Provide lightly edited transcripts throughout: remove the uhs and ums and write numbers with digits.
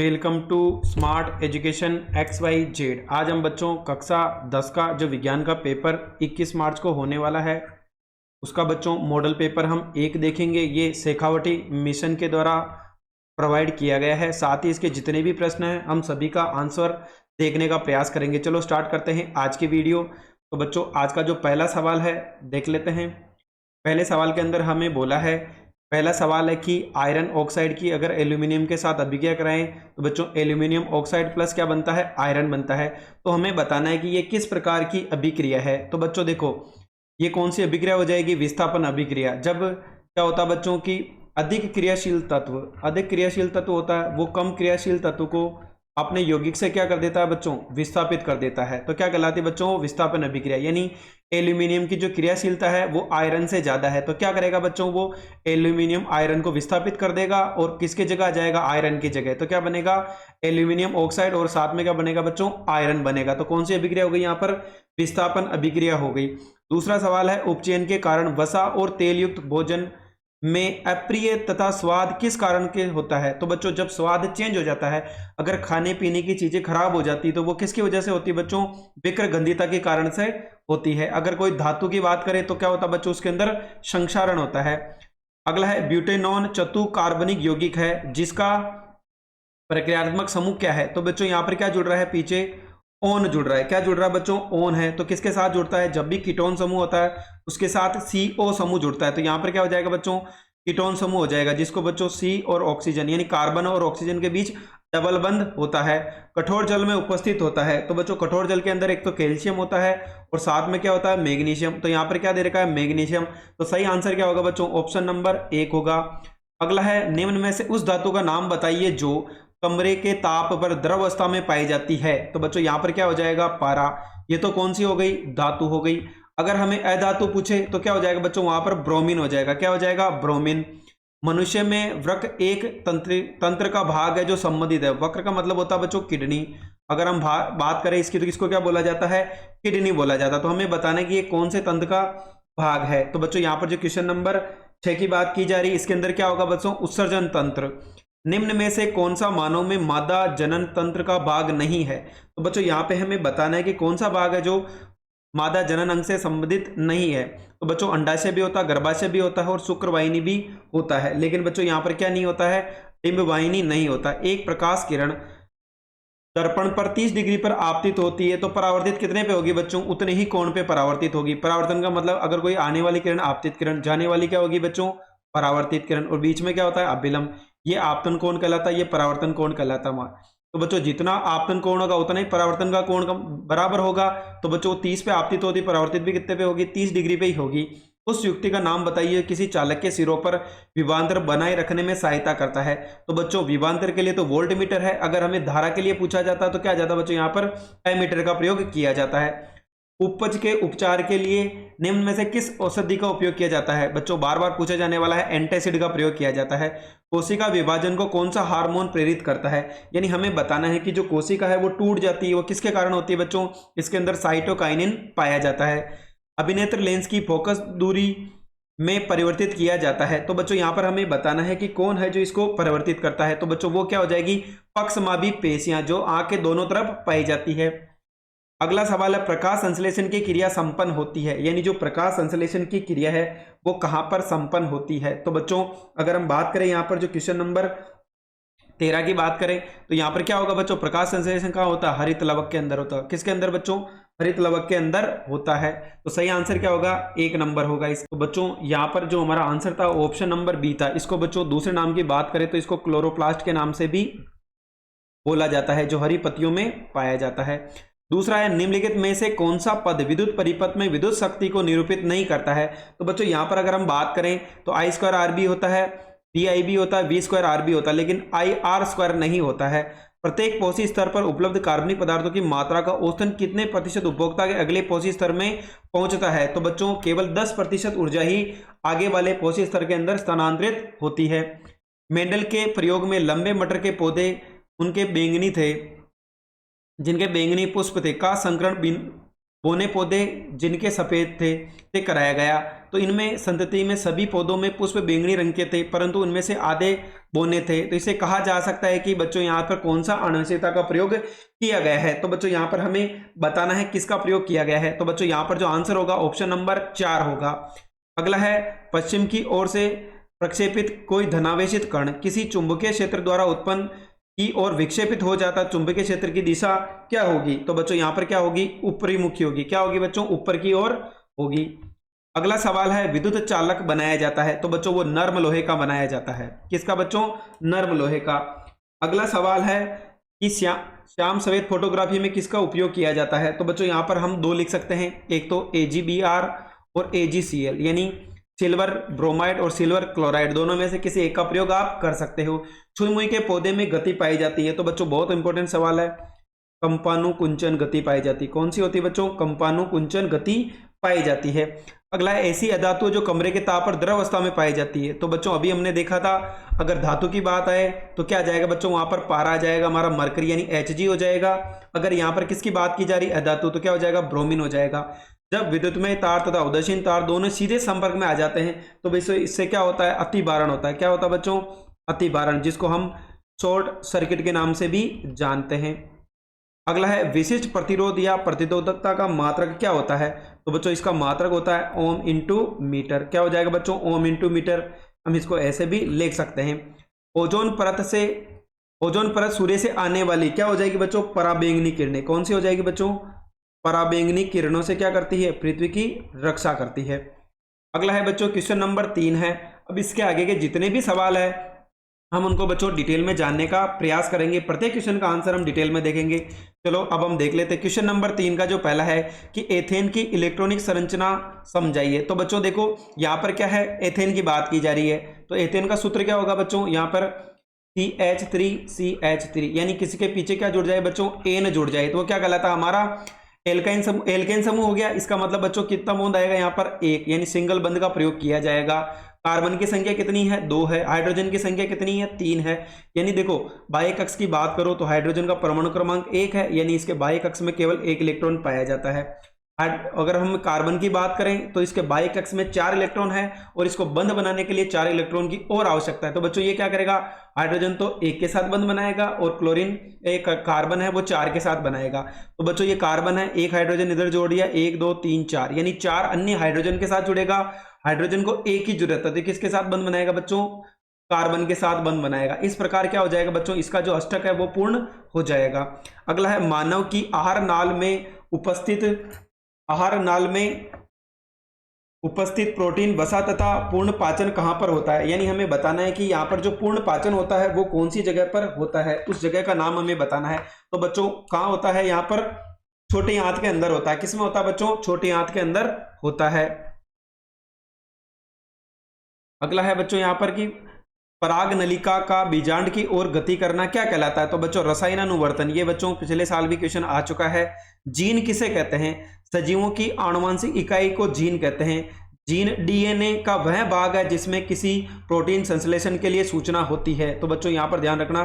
Welcome to smart education XYZ। आज हम बच्चों कक्षा 10 का जो विज्ञान का पेपर 21 मार्च को होने वाला है उसका बच्चों मॉडल पेपर हम एक देखेंगे। ये शेखावटी मिशन के द्वारा प्रोवाइड किया गया है। साथ ही इसके जितने भी प्रश्न हैं हम सभी का आंसर देखने का प्रयास करेंगे। चलो स्टार्ट करते हैं आज की वीडियो। तो बच्चों आज का जो पहला सवाल है देख लेते हैं। पहले सवाल के अंदर हमें बोला है, पहला सवाल है कि आयरन ऑक्साइड की अगर एल्यूमिनियम के साथ अभिक्रिया कराएं तो बच्चों एल्यूमिनियम ऑक्साइड प्लस क्या बनता है, आयरन बनता है। तो हमें बताना है कि ये किस प्रकार की अभिक्रिया है। तो बच्चों देखो ये कौन सी अभिक्रिया हो जाएगी, विस्थापन अभिक्रिया। जब क्या होता है बच्चों की अधिक क्रियाशील तत्व होता है वो कम क्रियाशील तत्व को अपने यौगिक से क्या कर देता है बच्चों, विस्थापित कर देता है। तो क्या कहलाती है बच्चों, विस्थापन अभिक्रिया। यानी एल्यूमिनियम की जो क्रियाशीलता है वो आयरन से ज्यादा है तो क्या करेगा बच्चों, वो एल्यूमिनियम आयरन को विस्थापित कर देगा और किसके जगह आ जाएगा, आयरन की जगह। तो क्या बनेगा, एल्यूमिनियम ऑक्साइड और साथ में क्या बनेगा बच्चों, आयरन बनेगा। तो कौन सी अभिक्रिया हो गई यहाँ पर, विस्थापन अभिक्रिया हो गई। दूसरा सवाल है, उपचयन के कारण वसा और तेल युक्त भोजन में अप्रिय तथा स्वाद किस कारण के होता है। तो बच्चों जब स्वाद चेंज हो जाता है, अगर खाने पीने की चीजें खराब हो जाती है तो वो किसकी वजह से होती है बच्चों, विक्रगंधिता के कारण से होती है। अगर कोई धातु की बात करें तो क्या होता है बच्चों, उसके अंदर संक्षारण होता है। अगला है ब्यूटेनॉन चतु कार्बनिक यौगिक है जिसका प्रक्रियात्मक समूह क्या है। तो बच्चों यहाँ पर क्या जुड़ रहा है, पीछे ओन जुड़ रहा है। क्या जुड़ रहा है बच्चों, ओन है। तो किसके साथ जुड़ता है, जब भी कीटोन समूह होता है उसके साथ CO समूह जुड़ता है। तो यहाँ पर क्या हो जाएगा बच्चों, कीटोन समूह हो जाएगा जिसको बच्चों C और ऑक्सीजन यानी कार्बन और ऑक्सीजन के बीच डबल बंध होता है। कठोर जल में उपस्थित होता है। तो बच्चों कठोर जल के अंदर एक तो कैल्शियम होता है और साथ में क्या होता है, मैग्नीशियम। तो यहाँ पर क्या दे रखा है, मैग्नीशियम। तो सही आंसर क्या होगा बच्चों, ऑप्शन नंबर 1 होगा। अगला है, निम्न में से उस धातु का नाम बताइए जो कमरे के ताप पर द्रव अवस्था में पाई जाती है। तो बच्चों यहाँ पर क्या हो जाएगा, पारा। ये तो कौन सी हो गई, धातु हो गई। अगर हमें अधातु पूछे तो क्या हो जाएगा बच्चों, वहां पर ब्रोमीन हो जाएगा। क्या हो जाएगा, ब्रोमीन। मनुष्य में वृक्क एक तंत्र का भाग है जो संबंधित है। वक्र का मतलब होता है बच्चों किडनी। अगर हम बात करें इसकी तो किसको क्या बोला जाता है, किडनी बोला जाता है। तो हमें बताना है कि ये कौन से तंत्र का भाग है। तो बच्चों यहाँ पर जो क्वेश्चन नंबर 6 की बात की जा रही है इसके अंदर क्या होगा बच्चों, उत्सर्जन तंत्र। निम्न में से कौन सा मानव में मादा जनन तंत्र का भाग नहीं है। तो बच्चों यहाँ पे हमें बताना है कि कौन सा भाग है जो मादा जनन अंग से संबंधित नहीं है। तो बच्चों अंडाशय भी होता है, गर्भाशय भी होता है और शुक्रवाहिनी भी होता है। लेकिन बच्चों यहाँ पर क्या नहीं होता है, डिंबवाहिनी नहीं होता। एक प्रकाश किरण दर्पण पर 30 डिग्री पर आपतित होती है तो परावर्तित कितने पे होगी बच्चों, उतने ही कोण पे परावर्तित होगी। परावर्तन का मतलब अगर कोई आने वाली किरण आपतित किरण, जाने वाली क्या होगी बच्चों, परावर्तित किरण। और बीच में क्या होता है, अभिलंब। ये आपतन कोण कहलाता है, ये परावर्तन कोण कहलाता है। तो बच्चों जितना आपतन कोण होगा उतना ही परावर्तन का कोण बराबर होगा। तो बच्चों 30 पे आपतित होती, परावर्तित भी कितने पे होगी, 30 डिग्री पे ही होगी। उस युक्ति का नाम बताइए किसी चालक के सिरों पर विभवांतर बनाए रखने में सहायता करता है। तो बच्चों विभवांतर के लिए तो वोल्ट मीटर है। अगर हमें धारा के लिए पूछा जाता है तो क्या जाता है बच्चों, यहाँ पर एमीटर का प्रयोग किया जाता है। उपज के उपचार के लिए निम्न में से किस औषधि का उपयोग किया जाता है। बच्चों बार बार पूछा जाने वाला है, एंटासिड का प्रयोग किया जाता है। कोशिका विभाजन को कौन सा हार्मोन प्रेरित करता है। यानी हमें बताना है कि जो कोशिका है वो टूट जाती है वो किसके कारण होती है बच्चों, इसके अंदर साइटोकाइनिन पाया जाता है। अभिनेत्र लेंस की फोकस दूरी में परिवर्तित किया जाता है। तो बच्चों यहाँ पर हमें बताना है कि कौन है जो इसको परिवर्तित करता है। तो बच्चों वो क्या हो जाएगी, पक्षमापी पेशियां जो आंख के दोनों तरफ पाई जाती है। अगला सवाल है, प्रकाश संश्लेषण की क्रिया संपन्न होती है। यानी जो प्रकाश संश्लेषण की क्रिया है वो कहां पर संपन्न होती है। तो बच्चों अगर हम बात करें यहाँ पर जो क्वेश्चन नंबर 13 की बात करें तो यहाँ पर क्या होगा बच्चों, प्रकाश संश्लेषण कहाँ होता है, हरित लवक के अंदर होता है। किसके अंदर बच्चों, हरित लवक के अंदर होता है। तो सही आंसर क्या होगा, 1 नंबर होगा इस। तो बच्चों यहाँ पर जो हमारा आंसर था ऑप्शन नंबर बी था। इसको बच्चों दूसरे नाम की बात करें तो इसको क्लोरोप्लास्ट के नाम से भी बोला जाता है जो हरी पत्तियों में पाया जाता है। दूसरा है, निम्नलिखित में से कौन सा पद विद्युत परिपथ में विद्युत शक्ति को निरूपित नहीं करता है। तो बच्चों यहाँ पर अगर हम बात करें तो I2RB होता है, VIB होता है, V2RB होता है, लेकिन IR2 नहीं होता है। प्रत्येक पोषी स्तर पर उपलब्ध कार्बनिक पदार्थों की मात्रा का औसतन कितने प्रतिशत उपभोक्ता के अगले पोषी स्तर में पहुंचता है। तो बच्चों केवल 10% ऊर्जा ही आगे वाले पोषी स्तर के अंदर स्थानांतरित होती है। मेंडल के प्रयोग में लंबे मटर के पौधे उनके बैंगनी थे जिनके बैंगनी पुष्प थे का संकरण बोने पौधे जिनके सफेद थे से कराया गया। तो इनमें संतति में सभी पौधों में पुष्प बैंगनी रंग के थे परंतु उनमें से आधे बोने थे। तो इसे कहा जा सकता है कि बच्चों यहाँ पर कौन सा अणुशीतलता का प्रयोग किया गया है। तो बच्चों यहाँ पर हमें बताना है किसका प्रयोग किया गया है। तो बच्चों यहाँ पर जो आंसर होगा ऑप्शन नंबर 4 होगा। अगला है पश्चिम की ओर से प्रक्षेपित कोई धनावेशित कण किसी चुंबकीय क्षेत्र द्वारा उत्पन्न की ओर विक्षेपित हो जाता चुंबकीय क्षेत्र की दिशा क्या होगी। तो बच्चों यहाँ पर क्या होगी, ऊपरी मुखी होगी। क्या होगी बच्चों, ऊपर की ओर होगी। अगला सवाल है विद्युत चालक बनाया जाता है। तो बच्चों वो नर्म लोहे का बनाया जाता है। किसका बच्चों, नर्म लोहे का। अगला सवाल है कि श्याम सफेद फोटोग्राफी में किसका उपयोग किया जाता है। तो बच्चों यहाँ पर हम दो लिख सकते हैं, एक तो AgBr और AgCl, यानी सिल्वर ब्रोमाइड और सिल्वर क्लोराइड, दोनों में से किसी एक का प्रयोग आप कर सकते हो। छुई के पौधे में गति पाई जाती है। तो बच्चों बहुत इंपॉर्टेंट सवाल है, कंपानुकुंचन गति पाई जाती, कौन सी होती है बच्चों, कंपानुकुंचन गति पाई जाती है। अगला है ऐसी अधातु जो कमरे के ताप पर द्रव अवस्था में पाई जाती है। तो बच्चों अभी हमने देखा था अगर धातु की बात आए तो क्या आ जाएगा बच्चों, वहां पर पारा आ जाएगा हमारा मरकरी यानी Hg हो जाएगा। अगर यहाँ पर किसकी बात की जा रही है, अधातु, तो क्या हो जाएगा, ब्रोमीन हो जाएगा। जब विद्युतमय तार तथा उदासीन तार दोनों सीधे संपर्क में आ जाते हैं तो इससे क्या होता है, अतिबारण होता है। क्या होता है बच्चों, अतिबारण, जिसको हम शॉर्ट सर्किट के नाम से भी जानते हैं। अगला है विशिष्ट प्रतिरोध या प्रतिरोधकता का मात्रक क्या होता है। तो बच्चों इसका मात्रक होता है ओम इंटू मीटर। क्या हो जाएगा बच्चों, ओम इंटू मीटर। हम इसको ऐसे भी लिख सकते हैं। ओजोन परत सूर्य से आने वाली क्या हो जाएगी बच्चों, पराबैंगनी किरणें। कौन सी हो जाएगी बच्चों, पराबैंगनी किरणों से क्या करती है, पृथ्वी की रक्षा करती है। अगला है बच्चों क्वेश्चन नंबर 3 है। अब इसके आगे के जितने भी सवाल है हम उनको बच्चों डिटेल में जानने का प्रयास करेंगे। प्रत्येक क्वेश्चन का आंसर हम डिटेल में देखेंगे। चलो अब हम देख लेते हैं। क्वेश्चन नंबर 3 का जो पहला है कि एथेन की इलेक्ट्रॉनिक संरचना समझाइए। तो बच्चों देखो यहाँ पर क्या है, एथेन की बात की जा रही है। तो एथेन का सूत्र क्या होगा बच्चों, यहाँ पर CH3 यानी किसी के पीछे क्या जुड़ जाए बच्चों, एन जुड़ जाए तो वो क्या कहलाता हमारा एल्काइन समूह हो गया। इसका मतलब बच्चों कितना बॉन्ड आएगा यहाँ पर, एक, यानी सिंगल बंध का प्रयोग किया जाएगा। कार्बन की संख्या कितनी है, 2 है। हाइड्रोजन की संख्या कितनी है, 3 है। यानी देखो बाह्य कक्ष की बात करो तो हाइड्रोजन का परमाणु क्रमांक 1 है, यानी इसके बाह्य कक्ष में केवल 1 इलेक्ट्रॉन पाया जाता है। अगर हम कार्बन की बात करें तो इसके बाह्य कक्ष में 4 इलेक्ट्रॉन है और इसको बंध बनाने के लिए 4 इलेक्ट्रॉन की और आवश्यकता है। तो बच्चों ये क्या करेगा, हाइड्रोजन तो 1 के साथ बंध बनाएगा और क्लोरीन एक कार्बन है वो 4 के साथ बनाएगा। तो बच्चों ये कार्बन है, एक हाइड्रोजन इधर जोड़ दिया, 1 2 3 4, यानी 4 अन्य हाइड्रोजन के साथ जुड़ेगा। हाइड्रोजन को एक ही जरूरत है तो किसके साथ बंध बनाएगा बच्चों, कार्बन के साथ बंध बनाएगा। इस प्रकार क्या हो जाएगा बच्चों, इसका जो अष्टक है वो पूर्ण हो जाएगा। अगला है मानव की आहार नाल में उपस्थित प्रोटीन वसा तथा पूर्ण पाचन कहां पर होता है। यानी हमें बताना है कि यहाँ पर जो पूर्ण पाचन होता है वो कौन सी जगह पर होता है, उस जगह का नाम हमें बताना है। तो बच्चों कहां होता है, यहाँ पर छोटे आंत के अंदर होता है। किसमें होता है बच्चों, छोटे आंत के अंदर होता है। अगला है बच्चों यहाँ पर कि पराग नलिका का बीजांड की ओर गति करना क्या कहलाता है। तो बच्चों रसायनानुवर्तन, ये बच्चों पिछले साल भी क्वेश्चन आ चुका है। जीन किसे कहते हैं, सजीवों की आनुवंशिक इकाई को जीन कहते हैं। जीन DNA का वह भाग है जिसमें किसी प्रोटीन संश्लेषण के लिए सूचना होती है। तो बच्चों यहाँ पर ध्यान रखना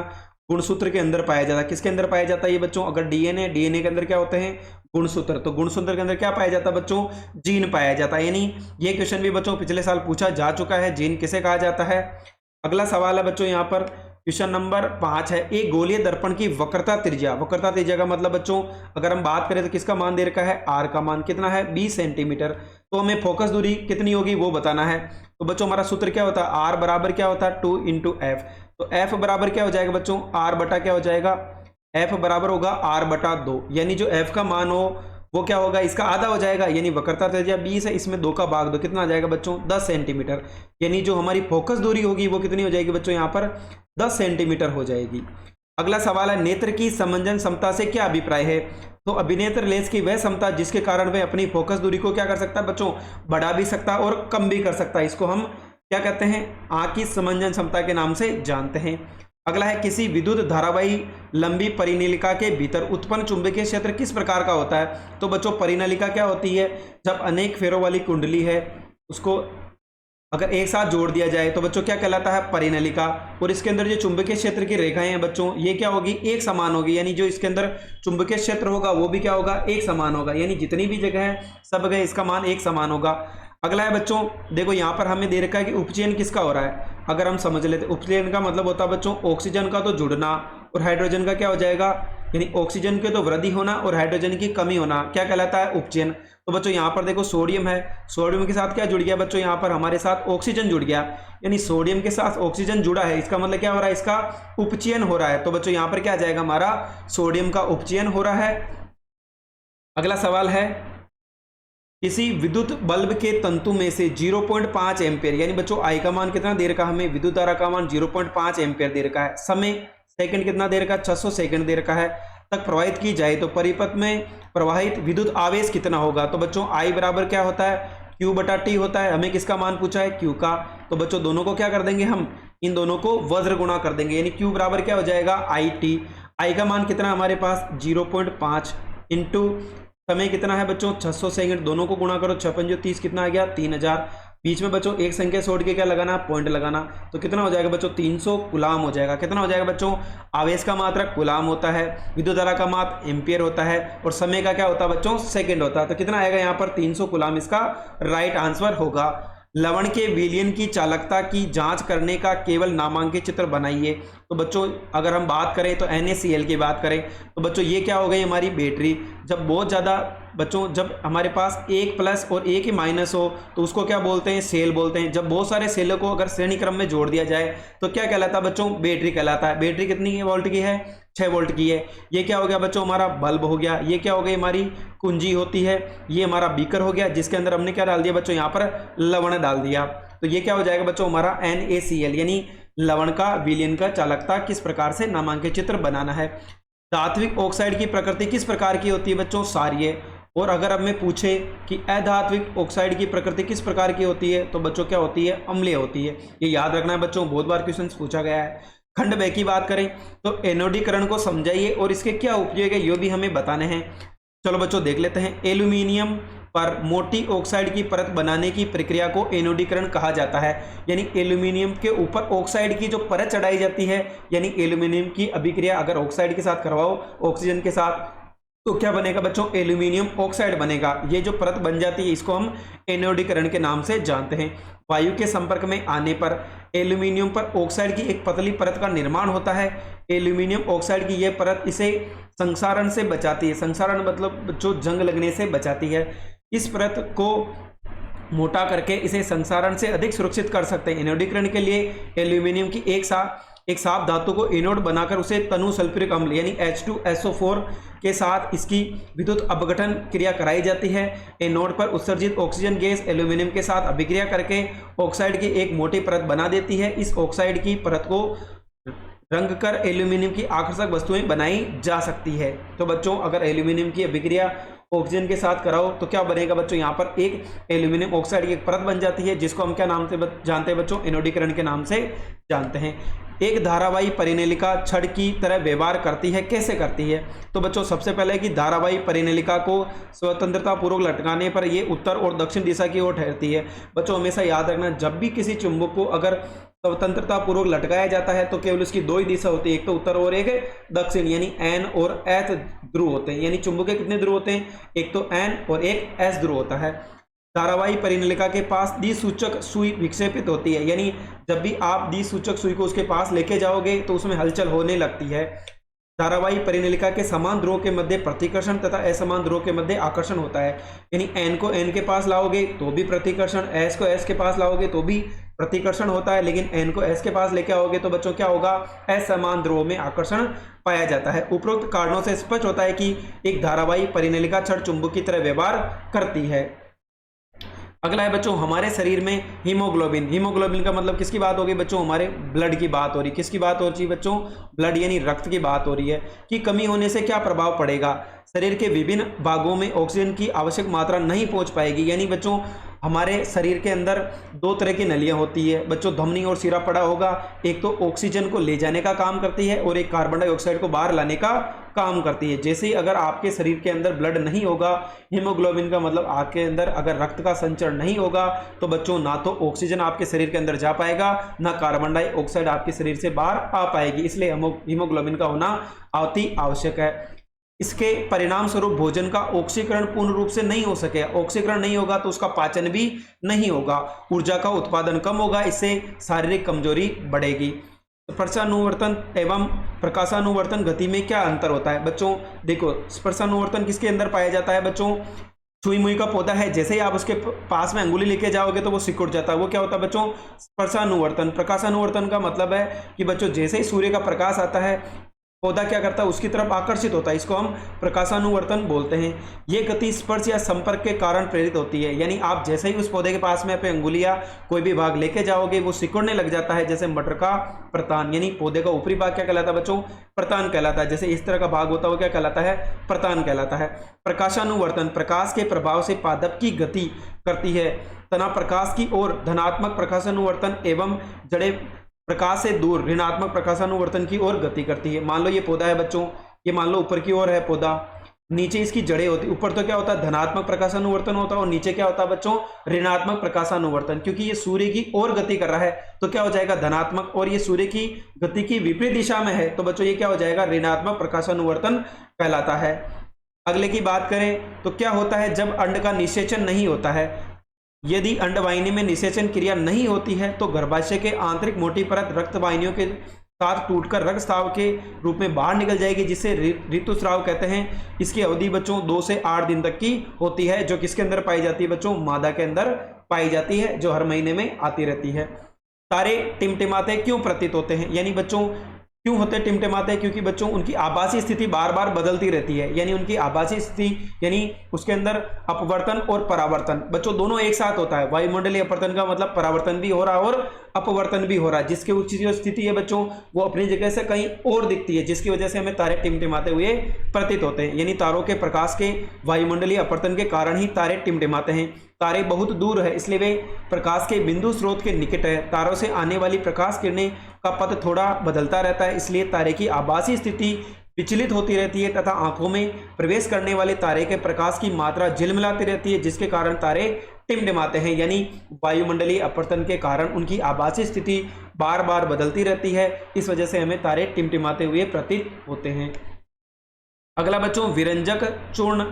गुणसूत्र के अंदर पाया जाता है। किसके अंदर पाया जाता है ये बच्चों, अगर DNA के अंदर क्या होते हैं, गुणसूत्र, तो गुणसूत्र के अंदर क्या पाया जाता है बच्चों, जीन पाया जाता है। यानी ये क्वेश्चन भी बच्चों पिछले साल पूछा जा चुका है, जीन किसे कहा जाता है। अगला सवाल है बच्चों यहाँ पर क्वेश्चन नंबर 5 है, एक गोलीय दर्पण की वक्रता त्रिज्या का मतलब बच्चों अगर हम बात करें तो किसका मान दे रखा है, आर का मान कितना है 20 सेंटीमीटर। तो हमें फोकस दूरी कितनी होगी वो बताना है। तो बच्चों हमारा सूत्र क्या होता है, आर बराबर क्या होता है 2 × F। तो F बराबर क्या हो जाएगा बच्चों, आर बटा क्या हो जाएगा, F बराबर होगा आर बटा 2, यानी जो F का मान हो वो क्या होगा, इसका आधा हो जाएगा। यानी वक्रता त्रिज्या 20 है, इसमें 2 का भाग दो, कितना आ जाएगा बच्चों 10 सेंटीमीटर। यानी जो हमारी फोकस दूरी होगी वो कितनी हो जाएगी बच्चों, यहाँ पर 10 सेंटीमीटर हो जाएगी। अगला सवाल है, नेत्र की समंजन क्षमता से क्या अभिप्राय है। तो अभिनेत्र लेंस की वह क्षमता जिसके कारण वह अपनी फोकस दूरी को क्या कर सकता है बच्चों, बढ़ा भी सकता है और कम भी कर सकता है। इसको हम क्या कहते हैं, आंख की समंजन क्षमता के नाम से जानते हैं। अगला है, किसी विद्युत धारावाही लंबी परिनलिका के भीतर उत्पन्न चुंबकीय क्षेत्र किस प्रकार का होता है। तो बच्चों परिनलिका क्या होती है, जब अनेक फेरों वाली कुंडली है उसको अगर एक साथ जोड़ दिया जाए तो बच्चों क्या कहलाता है, परिनलिका। और इसके अंदर जो चुंबकीय क्षेत्र की रेखाएं हैं बच्चों ये क्या होगी, एक समान होगी। यानी जो इसके अंदर चुंबकीय क्षेत्र होगा वो भी क्या होगा, एक समान होगा। यानी जितनी भी जगह है सब जगह इसका मान एक समान होगा। अगला है बच्चों, देखो यहाँ पर हमें दे रखा है कि उपचयन किसका हो रहा है। अगर हम समझ लेते, उपचयन का मतलब होता है बच्चों ऑक्सीजन का तो जुड़ना और हाइड्रोजन का क्या हो जाएगा, यानी ऑक्सीजन के तो वृद्धि होना और हाइड्रोजन की कमी होना, क्या कहलाता है, उपचयन। तो बच्चों यहाँ पर देखो सोडियम है, सोडियम के साथ क्या जुड़ गया बच्चों, यहाँ पर हमारे साथ ऑक्सीजन जुड़ गया, यानी सोडियम के साथ ऑक्सीजन जुड़ा है, इसका मतलब क्या हो रहा है, इसका उपचयन हो रहा है। तो बच्चों यहाँ पर क्या आ जाएगा, हमारा सोडियम का उपचयन हो रहा है। अगला सवाल है, किसी विद्युत बल्ब के तंतु में से 0.5 एम्पियर, यानी बच्चों आई का मान कितना दे रखा है हमें, विद्युत धारा का मान 0.5 एम्पियर दे रखा है, समय सेकंड कितना दे रखा है, 600 सेकंड दे रखा है, तक प्रवाहित की जाए तो परिपथ में प्रवाहित विद्युत आवेश कितना होगा। तो बच्चों आई बराबर क्या होता है, Q बटा टी होता है। हमें किसका मान पूछा है, Q का। तो बच्चों दोनों को क्या कर देंगे हम, इन दोनों को वज्र गुणा कर देंगे, यानी Q बराबर क्या हो जाएगा, आई टी। आई का मान कितना हमारे पास 0.5 इंटू समय कितना है बच्चों 600 सेकंड, दोनों को गुणा करो, 6 पंजे 30 कितना आ गया 3000। बीच में बच्चों एक संख्या छोड़ के क्या लगाना, पॉइंट लगाना, तो कितना हो जाएगा बच्चों 300 कुलाम हो जाएगा। कितना हो जाएगा बच्चों, आवेश का मात्रक कुलाम होता है, विद्युत धारा का माप एम्पियर होता है और समय का क्या होता है बच्चों, सेकंड होता है। तो कितना आएगा यहाँ पर 300 कुलाम, इसका राइट आंसर होगा। लवण के विलयन की चालकता की जांच करने का केवल नामांकित चित्र बनाइए। तो बच्चों अगर हम बात करें तो NaCl की बात करें तो बच्चों ये क्या हो गई हमारी बैटरी। जब बहुत ज़्यादा बच्चों, जब हमारे पास एक प्लस और एक ही माइनस हो तो उसको क्या बोलते हैं, सेल बोलते हैं। जब बहुत सारे सेलों को अगर श्रेणी क्रम में जोड़ दिया जाए तो क्या कहलाता है बच्चों, बैटरी कहलाता है। बैटरी कितनी वोल्ट की है, 6 वोल्ट की है। ये क्या हो गया बच्चों, हमारा बल्ब हो गया। ये क्या हो गई, हमारी कुंजी होती है। ये हमारा बीकर हो गया जिसके अंदर हमने क्या डाल दिया बच्चों, यहाँ पर लवण डाल दिया। तो ये क्या हो जाएगा बच्चों, हमारा NaCl, यानी लवण का विलयन का चालकता किस प्रकार से नामांकित चित्र बनाना है। धात्विक ऑक्साइड की प्रकृति किस प्रकार की होती है बच्चों, क्षारीय। और अगर अब मैं पूछे कि अधात्विक ऑक्साइड की प्रकृति किस प्रकार की होती है तो बच्चों क्या होती है, अम्लीय होती है। ये याद रखना है बच्चों, बहुत बार क्वेश्चन पूछा गया है। खंड ब की बात करें तो एनोडीकरण को समझाइए और इसके क्या उपयोग है ये भी हमें बताने हैं। चलो बच्चों देख लेते हैं। एल्यूमिनियम पर मोटी ऑक्साइड की परत बनाने की प्रक्रिया को एनोडीकरण कहा जाता है। यानी एल्यूमिनियम के ऊपर ऑक्साइड की जो परत चढ़ाई जाती है, यानी एल्यूमिनियम की अभिक्रिया अगर ऑक्साइड के साथ करवाओ, ऑक्सीजन के साथ, तो क्या बनेगा बच्चों, एल्यूमिनियम ऑक्साइड बनेगा। ये जो परत बन जाती है इसको हम एनोडीकरण के नाम से जानते हैं। वायु के संपर्क में आने पर एल्यूमिनियम पर ऑक्साइड की एक पतली परत का निर्माण होता है। एल्यूमिनियम ऑक्साइड की यह परत इसे संक्षारण से बचाती है। संक्षारण मतलब जो जंग लगने से बचाती है। इस परत को मोटा करके इसे संक्षारण से अधिक सुरक्षित कर सकते हैं। एनोडीकरण के लिए एल्यूमिनियम की एक साफ धातु को एनोड बनाकर उसे तनु सल्फ्यूरिक अम्ल यानी H2SO4 के साथ इसकी विद्युत अपघटन क्रिया कराई जाती है। एनोड पर उत्सर्जित ऑक्सीजन गैस एल्यूमिनियम के साथ अभिक्रिया करके ऑक्साइड की एक मोटी परत बना देती है। इस ऑक्साइड की परत को रंग कर एल्यूमिनियम की आकर्षक वस्तुएं बनाई जा सकती है। तो बच्चों अगर एल्यूमिनियम की अभिक्रिया ऑक्सीजन के साथ कराओ तो क्या बनेगा बच्चों, यहाँ पर एक एल्यूमिनियम ऑक्साइड की एक परत बन जाती है जिसको हम क्या नाम से जानते हैं बच्चों, एनोडीकरण के नाम से जानते हैं। एक धारावाही परिनलिका छड़ की तरह व्यवहार करती है, कैसे करती है। तो बच्चों सबसे पहले कि धारावाही परिनलिका को स्वतंत्रता पूर्वक लटकाने पर ये उत्तर और दक्षिण दिशा की ओर ठहरती है। बच्चों हमेशा याद रखना, जब भी किसी चुंबक को अगर स्वतंत्रता पूर्वक लटकाया जाता है तो केवल उसकी दो ही दिशा होती है, एक तो उत्तर और एक दक्षिण, यानी N और S ध्रुव होते हैं। यानी चुंबक के कितने ध्रुव होते हैं, एक तो N और एक S ध्रुव होता है। धारावाही परिनलिका के पास द्विसूचक सुई विक्षेपित होती है, यानी जब भी आप द्विसूचक सुई को उसके पास लेके जाओगे तो उसमें हलचल होने लगती है। धारावाही परिनलिका के समान ध्रुव के मध्य प्रतिकर्षण तथा असमान ध्रुव के मध्य आकर्षण होता है। यानी N को N के पास लाओगे तो भी प्रतिकर्षण, S को S के पास लाओगे तो भी प्रतिकर्षण होता है, लेकिन N को S के पास लेके आओगे तो बच्चों क्या होगा, असमान ध्रुव में आकर्षण पाया जाता है। उपरोक्त कारणों से स्पष्ट होता है कि एक धारावाही परिनलिका छड़ चुंबक की तरह व्यवहार करती है। अगला है बच्चों हमारे शरीर में हीमोग्लोबिन। हीमोग्लोबिन का मतलब किसकी बात हो गई बच्चों, हमारे ब्लड की बात हो रही। किसकी बात हो रही है बच्चों, ब्लड यानी रक्त की बात हो रही है। कि कमी होने से क्या प्रभाव पड़ेगा, शरीर के विभिन्न भागों में ऑक्सीजन की आवश्यक मात्रा नहीं पहुंच पाएगी। यानी बच्चों हमारे शरीर के अंदर दो तरह की नलियां होती है बच्चों, धमनी और सिरा पड़ा होगा। एक तो ऑक्सीजन को ले जाने का काम करती है और एक कार्बन डाइऑक्साइड को बाहर लाने का काम करती है। जैसे ही अगर आपके शरीर के अंदर ब्लड नहीं होगा, हीमोग्लोबिन का मतलब आपके अंदर अगर रक्त का संचरण नहीं होगा तो बच्चों ना तो ऑक्सीजन आपके शरीर के अंदर जा पाएगा, ना कार्बन डाइऑक्साइड आपके शरीर से बाहर आ पाएगी। इसलिए हीमोग्लोबिन का होना अति आवश्यक है। इसके परिणाम स्वरूप भोजन का ऑक्सीकरण पूर्ण रूप से नहीं हो सके। ऑक्सीकरण नहीं होगा तो उसका पाचन भी नहीं होगा, ऊर्जा का उत्पादन कम होगा, इससे शारीरिक कमजोरी बढ़ेगी। स्पर्शानुवर्तन एवं प्रकाशानुवर्तन गति में क्या अंतर होता है बच्चों? देखो, स्पर्शानुवर्तन किसके अंदर पाया जाता है बच्चों? छुई मुई का पौधा है, जैसे ही आप उसके पास में अंगुली लेके जाओगे तो वो सिकुड़ जाता है, वो क्या होता है बच्चों? स्पर्शानुवर्तन। प्रकाशानुवर्तन का मतलब है कि बच्चों जैसे ही सूर्य का प्रकाश आता है पौधा क्या करता है? उसकी तरफ आकर्षित होता है, इसको हम प्रकाशानुवर्तन बोलते हैं। ये गति स्पर्श या संपर्क के कारण प्रेरित होती है, यानी आप जैसे ही उस पौधे के पास में अपने अंगुली या कोई भी भाग लेके जाओगे वो सिकुड़ने लग जाता है, जैसे मटर का प्रतान, यानी पौधे का ऊपरी भाग क्या कहलाता है बच्चों? प्रतान कहलाता है। जैसे इस तरह का भाग होता है वो क्या कहलाता है? प्रतान कहलाता है। प्रकाशानुवर्तन प्रकाश के प्रभाव से पादप की गति करती है, तना प्रकाश की ओर धनात्मक प्रकाशानुवर्तन एवं जड़े प्रकाश से दूर ऋणात्मक प्रकाशानुवर्तन की ओर गति करती है। मान लो ये पौधा है बच्चों, ये मान लो ऊपर की ओर है पौधा, नीचे इसकी जड़ें होती, ऊपर तो क्या होता है? धनात्मक प्रकाशानुवर्तन होता है और नीचे क्या होता है बच्चों? ऋणात्मक प्रकाशानुवर्तन। क्योंकि ये सूर्य की ओर गति कर रहा है तो क्या हो जाएगा? धनात्मक, और ये सूर्य की गति की विपरीत दिशा में है तो बच्चों ये क्या हो जाएगा? ऋणात्मक प्रकाशानुवर्तन कहलाता है। अगले की बात करें तो क्या होता है जब अंड का निषेचन नहीं होता है? यदि अंडवाहिनी में निषेचन क्रिया नहीं होती है तो गर्भाशय के आंतरिक मोटी परत रक्त वाहिनियों के साथ टूटकर रक्तस्राव के रूप में बाहर निकल जाएगी, जिसे ऋतुस्राव कहते हैं। इसकी अवधि बच्चों 2 से 8 दिन तक की होती है, जो किसके अंदर पाई जाती है बच्चों? मादा के अंदर पाई जाती है, जो हर महीने में आती रहती है। तारे टिमटिमाते क्यों प्रतीत होते हैं? यानी बच्चों क्यों होते टिमटिमाते? क्योंकि बच्चों उनकी आभासी स्थिति बार बार बदलती रहती है, यानी उनकी आभासी स्थिति यानी उसके अंदर अपवर्तन और परावर्तन बच्चों दोनों एक साथ होता है। वायुमंडलीय अपवर्तन का मतलब परावर्तन भी हो रहा है और अपवर्तन भी हो रहा है, जिसकी उच्च जो स्थिति है बच्चों वो अपनी जगह से कहीं और दिखती है, जिसकी वजह से हमें तारे टिमटिमाते हुए प्रतीत होते हैं। यानी तारों के प्रकाश के वायुमंडलीय अपवर्तन के कारण ही तारे टिमटिमाते हैं। तारे बहुत दूर है इसलिए वे प्रकाश के बिंदु स्रोत के निकट है। तारों से आने वाली प्रकाश किरणें का पथ थोड़ा बदलता रहता है, इसलिए तारे की आभासी स्थिति विचलित होती रहती है तथा आंखों में प्रवेश करने वाले तारे के प्रकाश की मात्रा झिलमिलाती रहती है, जिसके कारण तारे टिमटिमाते हैं। यानी वायुमंडलीय अपवर्तन के कारण उनकी आभासी स्थिति बार बार बदलती रहती है, इस वजह से हमें तारे टिमटिमाते हुए प्रतीत होते हैं। अगला बच्चों विरंजक चूर्ण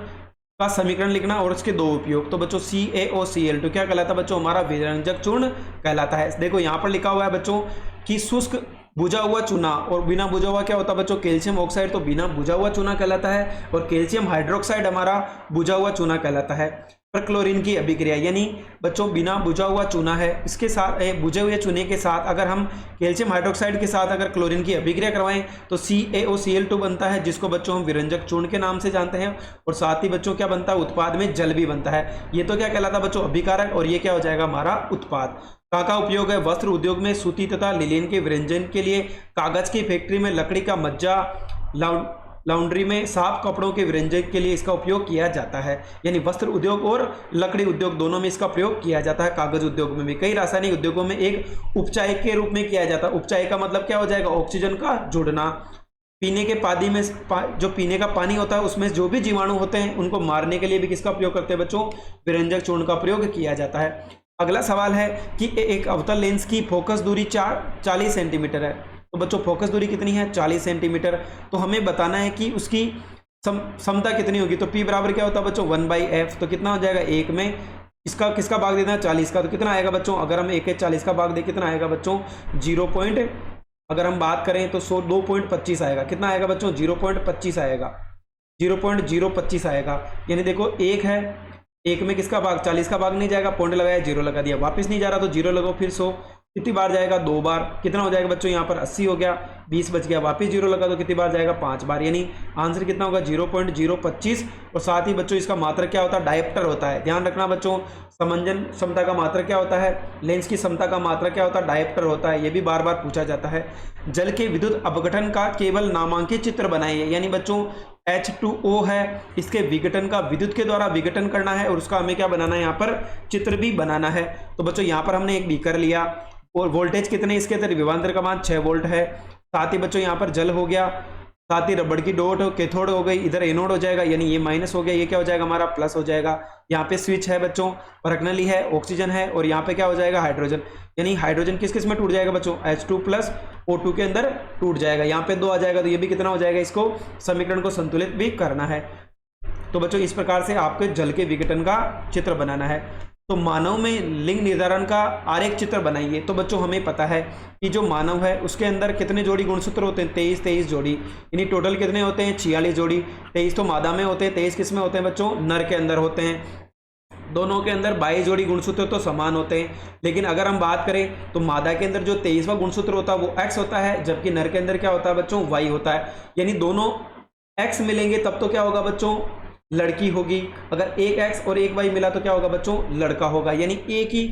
का समीकरण लिखना और उसके दो उपयोग। तो बच्चों CaOCl2 क्या कहलाता है बच्चों? हमारा विरंजक चूर्ण कहलाता है। देखो यहाँ पर लिखा हुआ है बच्चों कि शुष्क बुझा हुआ चूना और बिना बुझा हुआ क्या होता है बच्चों? कैल्शियम ऑक्साइड तो बिना बुझा हुआ चूना कहलाता है और कैल्शियम हाइड्रोक्साइड हमारा बुझा हुआ चूना कहलाता है। पर क्लोरीन की अभिक्रिया यानी बच्चों बिना बुझा हुआ चूना है, इसके साथ बुझे हुए चूने के साथ अगर हम कैल्शियम हाइड्रोक्साइड के साथ अगर क्लोरीन की अभिक्रिया करवाएं तो CaOCl2 बनता है, जिसको बच्चों हम विरंजक चूर्ण के नाम से जानते हैं। और साथ ही बच्चों क्या बनता है? उत्पाद में जल भी बनता है। ये तो क्या कहलाता है बच्चों? अभिकारक, और ये क्या हो जाएगा? हमारा उत्पाद। का उपयोग है वस्त्र उद्योग में सूती तथा लिनेन के विरंजन के लिए, कागज की फैक्ट्री में लकड़ी का मज्जा, लॉन्ड्री में साफ कपड़ों के विरंजन के लिए इसका उपयोग किया जाता है। यानी वस्त्र उद्योग और लकड़ी उद्योग दोनों में इसका प्रयोग किया जाता है। कागज उद्योग में भी, कई रासायनिक उद्योगों में एक उपचायक के रूप में किया जाता है। उपचायक का मतलब क्या हो जाएगा? ऑक्सीजन का जुड़ना। पीने के पानी में जो पीने का पानी होता है उसमें जो भी जीवाणु होते हैं उनको मारने के लिए भी किसका प्रयोग करते हैं बच्चों? विरंजक चूर्ण का प्रयोग किया जाता है। अगला सवाल है कि एक अवतल लेंस की फोकस दूरी 40 सेंटीमीटर है। तो बच्चों फोकस दूरी कितनी है? 40 सेंटीमीटर। तो हमें बताना है कि उसकी क्षमता कितनी होगी। तो P बराबर क्या होता है बच्चों? 1/f। तो कितना हो जाएगा? 1 में इसका किसका भाग देना है? 40 का। तो कितना आएगा बच्चों? अगर हम 1 40 का भाग दे कितना आएगा बच्चों? 0. अगर हम बात करें तो 2.25 आएगा। कितना आएगा बच्चों? 0.25 आएगा। 0.025 आएगा। यानी देखो 1 है, 1 में किसका भाग? 40 का भाग नहीं जाएगा, पॉइंट लगाया, 0 लगा दिया, वापस नहीं जा रहा तो 0 लगाओ, फिर 100 कितनी बार जाएगा? 2 बार। कितना हो जाएगा बच्चों? यहाँ पर 80 हो गया, 20 बच गया, वापस 0 लगा तो कितनी बार जाएगा? 5 बार। यानी आंसर कितना होगा? 0.025। और साथ ही बच्चों इसका मात्रक क्या होता है? डायप्टर होता है। ध्यान रखना बच्चों, समंजन क्षमता का मात्रक क्या होता है? लेंस की क्षमता का मात्रक क्या होता है? डायप्टर होता है। ये भी बार बार पूछा जाता है। जल के विद्युत अपघटन का केवल नामांकित चित्र बनाइए। यानी बच्चों H2O है, इसके विघटन का विद्युत के द्वारा विघटन करना है और उसका हमें क्या बनाना है? यहाँ पर चित्र भी बनाना है। तो बच्चों यहाँ पर हमने एक बीकर लिया और वोल्टेज कितने इसके अंदर? विभवांतर का मान 6 वोल्ट है। साथ ही बच्चों यहाँ पर जल हो गया, साथ ही रबड़ की डॉट कैथोड हो गई, इधर एनोड हो जाएगा, यानी ये माइनस हो गया, ये क्या हो जाएगा? हमारा प्लस हो जाएगा। यहाँ पे स्विच है बच्चों, परखनली है, ऑक्सीजन है और यहाँ पे क्या हो जाएगा? हाइड्रोजन। यानी हाइड्रोजन किस किस में टूट जाएगा बच्चों, H2 प्लस O2 के अंदर टूट जाएगा। यहाँ पे 2 आ जाएगा तो ये भी कितना हो जाएगा, इसको समीकरण को संतुलित भी करना है। तो बच्चों इस प्रकार से आपके जल के विघटन का चित्र बनाना है। तो मानव में लिंग निर्धारण का आरेख चित्र बनाइए। तो बच्चों हमें पता है कि जो मानव है उसके अंदर कितने जोड़ी गुणसूत्र होते हैं, 23 जोड़ी, यानी टोटल कितने होते हैं, 46 जोड़ी। 23 तो मादा में होते हैं, 23 किस में होते हैं बच्चों, नर के अंदर होते हैं। दोनों के अंदर 22 जोड़ी गुणसूत्र तो समान होते हैं, लेकिन अगर हम बात करें तो मादा के अंदर जो 23वां गुणसूत्र होता है वो X होता है, जबकि नर के अंदर क्या होता है बच्चों, Y होता है। यानी दोनों X मिलेंगे तब तो क्या होगा बच्चों, लड़की होगी। अगर एक X और एक Y मिला तो क्या होगा बच्चों, लड़का होगा। यानी एक ही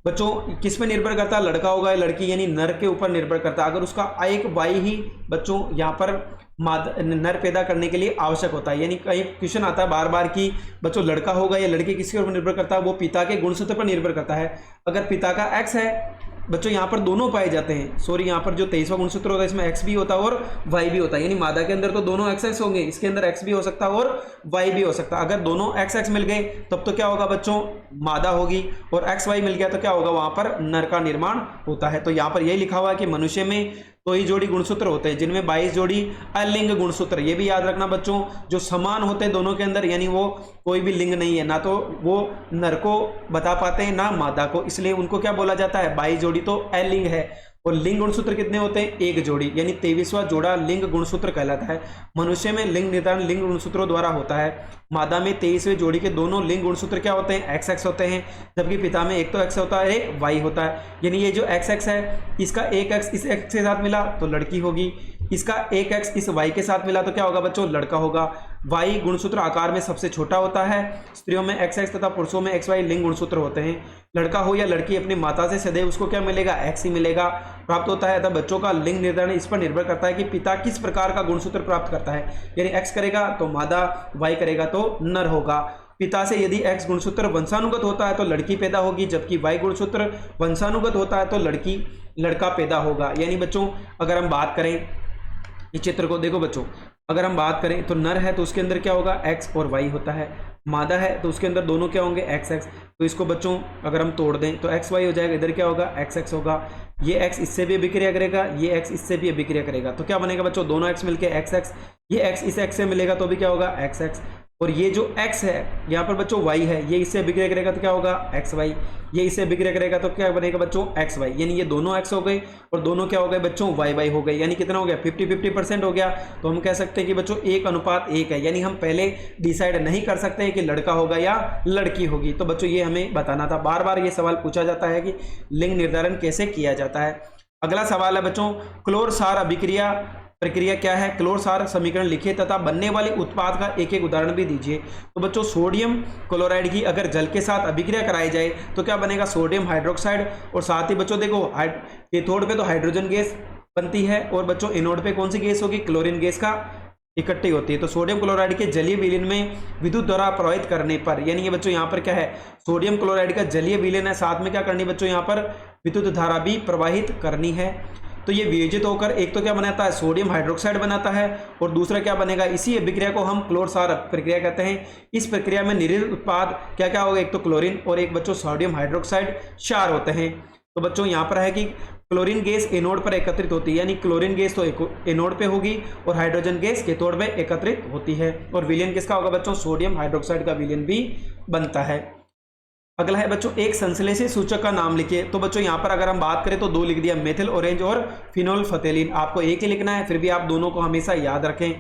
बच्चों किस में निर्भर करता है, लड़का होगा या लड़की, यानी नर के ऊपर निर्भर करता है। अगर उसका एक Y ही बच्चों यहाँ पर नर पैदा करने के लिए आवश्यक होता है, यानी कहीं क्वेश्चन आता है बार बार कि बच्चों लड़का होगा या लड़की, किसके ऊपर निर्भर करता है, वो पिता के गुणसूत्र पर निर्भर करता है। अगर पिता का X है बच्चों, यहाँ पर दोनों पाए जाते हैं, सॉरी यहाँ पर जो 23वां गुणसूत्र होता है इसमें X भी होता है और Y भी होता है, यानी मादा के अंदर तो दोनों XX होंगे, इसके अंदर X भी हो सकता है और Y भी हो सकता है। अगर दोनों XX मिल गए तब तो क्या होगा बच्चों, मादा होगी, और XY मिल गया तो क्या होगा, वहां पर नर का निर्माण होता है। तो यहाँ पर यही लिखा हुआ है कि मनुष्य में तो ही जोड़ी गुणसूत्र होते हैं, जिनमें 22 जोड़ी अलिंग गुणसूत्र, ये भी याद रखना बच्चों, जो समान होते हैं दोनों के अंदर, यानी वो कोई भी लिंग नहीं है, ना तो वो नर को बता पाते हैं ना मादा को, इसलिए उनको क्या बोला जाता है, 22 जोड़ी तो अलिंग है। और लिंग गुणसूत्र कितने होते हैं, एक जोड़ी, यानी 23वां जोड़ा लिंग गुणसूत्र कहलाता है। मनुष्य में लिंग निर्धारण लिंग गुणसूत्रों द्वारा होता है। मादा में 23वें जोड़ी के दोनों लिंग गुणसूत्र क्या होते हैं, XX होते हैं, जबकि पिता में एक तो X होता है एक Y होता है। यानी ये जो XX है इसका एक X इस X के साथ मिला तो लड़की होगी, इसका एक X इस Y के साथ मिला तो क्या होगा बच्चों, लड़का होगा। Y गुणसूत्र आकार में सबसे छोटा होता है। स्त्रियों में XX तथा पुरुषों में XY लिंग गुणसूत्र होते हैं। लड़का हो या लड़की अपनी माता से सदैव उसको क्या मिलेगा, X ही मिलेगा प्राप्त होता है। अतः बच्चों का लिंग निर्धारण इस पर निर्भर करता है कि पिता किस प्रकार का गुणसूत्र प्राप्त करता है, यानी X करेगा तो मादा, Y करेगा तो नर होगा। पिता से यदि X गुणसूत्र वंशानुगत होता है तो लड़की पैदा होगी, जबकि Y गुणसूत्र वंशानुगत होता है तो लड़का पैदा होगा। यानी बच्चों अगर हम बात करें इस चित्र को, देखो बच्चों अगर हम बात करें तो नर है तो उसके अंदर क्या होगा, X और Y होता है। मादा है तो उसके अंदर दोनों क्या होंगे, XX। तो इसको बच्चों अगर हम तोड़ दें तो XY हो जाएगा, इधर क्या होगा, XX होगा। ये X इससे भी अभिक्रिया करेगा, ये X इससे भी अभिक्रिया करेगा, तो क्या बनेगा बच्चों, दोनों X मिलके XX। ये X इस X से मिलेगा तो भी क्या होगा, XX। और ये जो X है यहाँ पर बच्चों Y है, ये इससे अभिक्रिया करेगा तो क्या होगा, XY। ये इससे अभिक्रिया करेगा तो क्या बनेगा बच्चों, XY। यानी ये दोनों X हो गए और दोनों क्या हो गए बच्चों, YY हो गए। यानी कितना हो गया, 50-50% हो गया। तो हम कह सकते हैं कि बच्चों 1:1 है, यानी हम पहले डिसाइड नहीं कर सकते हैं कि लड़का होगा या लड़की होगी। तो बच्चों ये हमें बताना था। बार बार ये सवाल पूछा जाता है कि लिंग निर्धारण कैसे किया जाता है। अगला सवाल है बच्चों, क्लोर सार अभिक्रिया प्रक्रिया क्या है। क्लोर सार समीकरण लिखिए तथा बनने वाले उत्पाद का एक एक उदाहरण भी दीजिए। तो बच्चों सोडियम क्लोराइड की अगर जल के साथ अभिक्रिया कराई जाए तो क्या बनेगा, सोडियम हाइड्रोक्साइड। और साथ ही बच्चों देखो कैथोड पे तो हाइड्रोजन गैस बनती है और बच्चों एनोड पे कौन सी गैस होगी, क्लोरीन गैस का इकट्ठी होती है। तो सोडियम क्लोराइड के जलीय विलीन में विद्युत द्वारा प्रवाहित करने पर, यानी ये बच्चों यहाँ पर क्या है, सोडियम क्लोराइड का जलीय विलीन है, साथ में क्या करनी बच्चों यहाँ पर विद्युत धारा भी प्रवाहित करनी है। तो ये वियोजित होकर एक तो क्या बनाता है, सोडियम हाइड्रोक्साइड बनाता है, और दूसरा क्या बनेगा, इसी अभिक्रिया को हम क्लोर सार प्रक्रिया कहते हैं। इस प्रक्रिया में निर्मित उत्पाद क्या क्या होगा, एक तो क्लोरीन और एक बच्चों सोडियम हाइड्रोक्साइड क्षार होते हैं। तो बच्चों यहाँ पर है कि क्लोरीन गैस एनोड पर एकत्रित होती है, यानी क्लोरीन गैस तो एनोड पे होगी और हाइड्रोजन गैस कैथोड पे एकत्रित होती है। और विलयन किसका होगा बच्चों, सोडियम हाइड्रोक्साइड का विलयन भी बनता है। अगला है बच्चों, एक संश्लेषित सूचक का नाम लिखिए। तो बच्चों यहाँ पर अगर हम बात करें तो 2 लिख दिया, मेथिल ऑरेंज और फिनोल फथेलिन। आपको एक ही लिखना है, फिर भी आप दोनों को हमेशा याद रखें।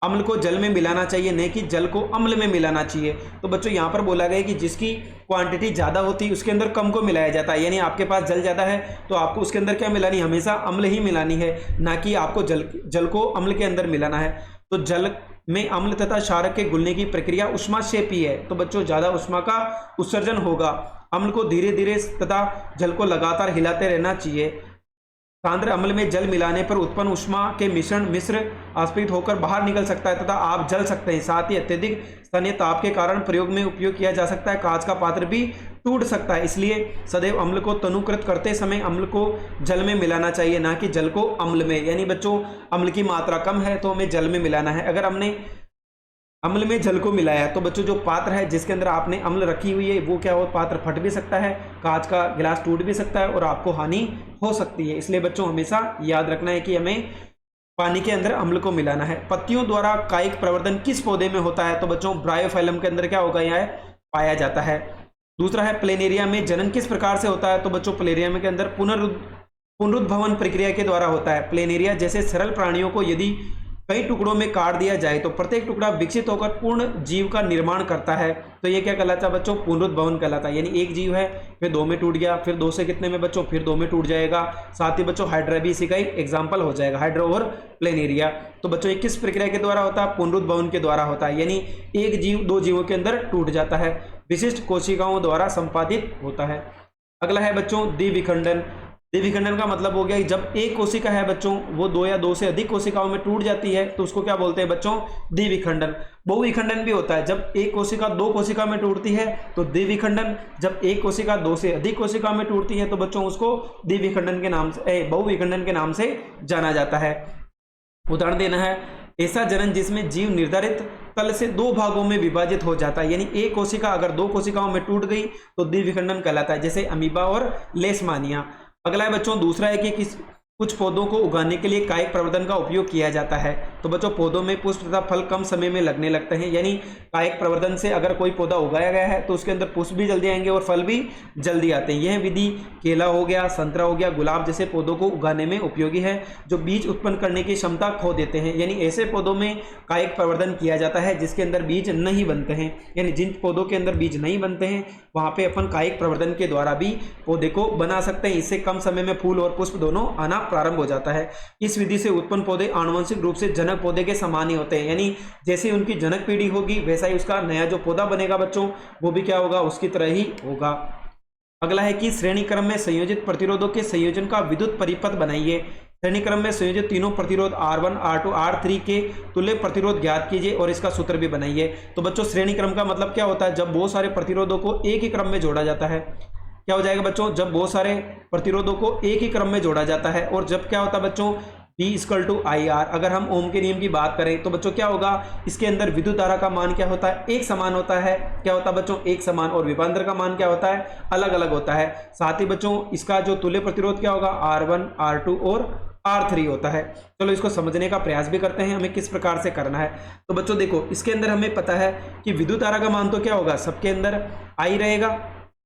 अम्ल को जल में मिलाना चाहिए, नहीं कि जल को अम्ल में मिलाना चाहिए। तो बच्चों यहाँ पर बोला गया कि जिसकी क्वांटिटी ज़्यादा होती है उसके अंदर कम को मिलाया जाता है, यानी आपके पास जल ज़्यादा है तो आपको उसके अंदर क्या मिलानी, हमेशा अम्ल ही मिलानी है, ना कि आपको जल को अम्ल के अंदर मिलाना है। तो जल में अम्ल तथा क्षारक के घुलने की प्रक्रिया ऊष्माक्षेपी है, तो बच्चों ज्यादा ऊष्मा का उत्सर्जन होगा। अम्ल को धीरे धीरे तथा जल को लगातार हिलाते रहना चाहिए। सांद्र अम्ल में जल मिलाने पर उत्पन्न ऊष्मा के मिश्र आस्फीत होकर बाहर निकल सकता है तथा आप जल सकते हैं। साथ ही अत्यधिक स्थानीय ताप के कारण प्रयोग में उपयोग किया जा सकता है। कांच का पात्र भी टूट सकता है, इसलिए सदैव अम्ल को तनुकृत करते समय अम्ल को जल में मिलाना चाहिए, ना कि जल को अम्ल में। यानी बच्चों अम्ल की मात्रा कम है तो हमें जल में मिलाना है। अगर हमने अम्ल में जल को मिलाया, तो बच्चों जो पात्र है जिसके अंदर आपने अम्ल रखी हुई है वो क्या हो, पात्र फट भी सकता है, कांच का गिलास टूट भी सकता है और आपको हानि हो सकती है। इसलिए बच्चों हमेशा याद रखना है कि हमें पानी के अंदर अम्ल को मिलाना है। पत्तियों द्वारा कायिक प्रवर्धन किस पौधे में होता है, तो बच्चों ब्रायोफाइलम के अंदर क्या होगा, यह पाया जाता है। दूसरा है प्लेनेरिया में जनन किस प्रकार से होता है, तो बच्चों प्लेनेरिया में के अंदर पुनरुद्भवन प्रक्रिया के द्वारा होता है। प्लेनेरिया जैसे सरल प्राणियों को यदि कई टुकड़ों में काट दिया जाए तो प्रत्येक टुकड़ा विकसित होकर पूर्ण जीव का निर्माण करता है। तो ये क्या कहलाता है बच्चों, पुनरुद्भवन कहलाता है। यानी एक जीव है, फिर दो में टूट गया, फिर दो से कितने में बच्चों, फिर दो में टूट जाएगा। साथ ही बच्चों हाइड्रा भी इसी का एक एग्जाम्पल हो जाएगा, हाइड्रा और प्लेनेरिया। तो बच्चों ये किस प्रक्रिया के द्वारा होता है, पुनरुद्भवन के द्वारा होता है। यानी एक जीव दो जीवों के अंदर टूट जाता है, विशिष्ट कोशिकाओं द्वारा संपादित होता है। अगला है बच्चों द्विविखंडन। द्विविखंडन का मतलब हो गया कि जब एक कोशिका है बच्चों वो दो या दो से अधिक कोशिकाओं में टूट जाती है तो उसको क्या बोलते हैं बच्चों, द्विविखंडन। बहुविखंडन भी होता है, जब एक कोशिका दो कोशिका में टूटती है तो द्विविखंडन। जब एक कोशिका दो से अधिक कोशिका में टूटती है तो बच्चों उसको द्विविखंडन के नाम से, बहुविखंडन के नाम से जाना जाता है। उदाहरण देना है, ऐसा जनन जिसमें जीव निर्धारित तल से दो भागों में विभाजित हो जाता है। यानी एक कोशिका अगर दो कोशिकाओं में टूट गई तो द्विविखंडन कहलाता है, जैसे अमीबा और लेशमानिया। अगला है बच्चों, दूसरा है कि कुछ पौधों को उगाने के लिए कायिक प्रवर्धन का उपयोग किया जाता है। तो बच्चों पौधों में पुष्प तथा फल कम समय में लगने लगते हैं। यानी कायिक प्रवर्धन से अगर कोई पौधा उगाया गया है तो उसके अंदर पुष्प भी जल्दी आएंगे और फल भी जल्दी आते हैं। यह विधि केला हो गया, संतरा हो गया, गुलाब जैसे पौधों को उगाने में उपयोगी है जो बीज उत्पन्न करने की क्षमता खो देते हैं। यानी ऐसे पौधों में कायिक प्रवर्धन किया जाता है जिसके अंदर बीज नहीं बनते हैं। यानी जिन पौधों के अंदर बीज नहीं बनते हैं वहां पे अपन कायिक प्रवर्धन के द्वारा भी पौधे को बना सकते हैं। इससे कम समय में फूल और पुष्प दोनों आना प्रारंभ हो जाता है। इस विधि से उत्पन्न पौधे आनुवंशिक रूप से जनक पौधे के समान ही होते हैं। यानी जैसे उनकी जनक पीढ़ी होगी वैसा ही उसका नया जो पौधा बनेगा बच्चों वो भी क्या होगा, उसकी तरह ही होगा। अगला है कि श्रेणी क्रम में संयोजित प्रतिरोधों के संयोजन का विद्युत परिपथ बनाइए। श्रेणी क्रम में संयोजित तीनों प्रतिरोध R1, R2, R3 के तुल्य प्रतिरोध ज्ञात कीजिए और इसका सूत्र भी बनाइए। तो बच्चों श्रेणी क्रम का मतलब क्या होता है, जब बहुत सारे प्रतिरोधों को एक ही क्रम में जोड़ा जाता है। क्या हो जाएगा बच्चों, जब बहुत सारे प्रतिरोधों को एक ही क्रम में जोड़ा जाता है। और जब क्या होता है बच्चों, V = IR। अगर हम ओम के नियम की बात करें तो बच्चों क्या होगा, इसके अंदर विद्युत धारा का मान क्या होता है, एक समान होता है। क्या होता है बच्चों, एक समान। और विभवांतर का मान क्या होता है, अलग अलग होता है। साथ ही बच्चों इसका जो तुल्य प्रतिरोध क्या होगा, R1, R2 और R3 होता है। चलो इसको समझने का प्रयास भी करते हैं हमें किस प्रकार से करना है। तो बच्चों देखो इसके अंदर हमें पता है कि विद्युत धारा का मान तो क्या होगा, सबके अंदर I रहेगा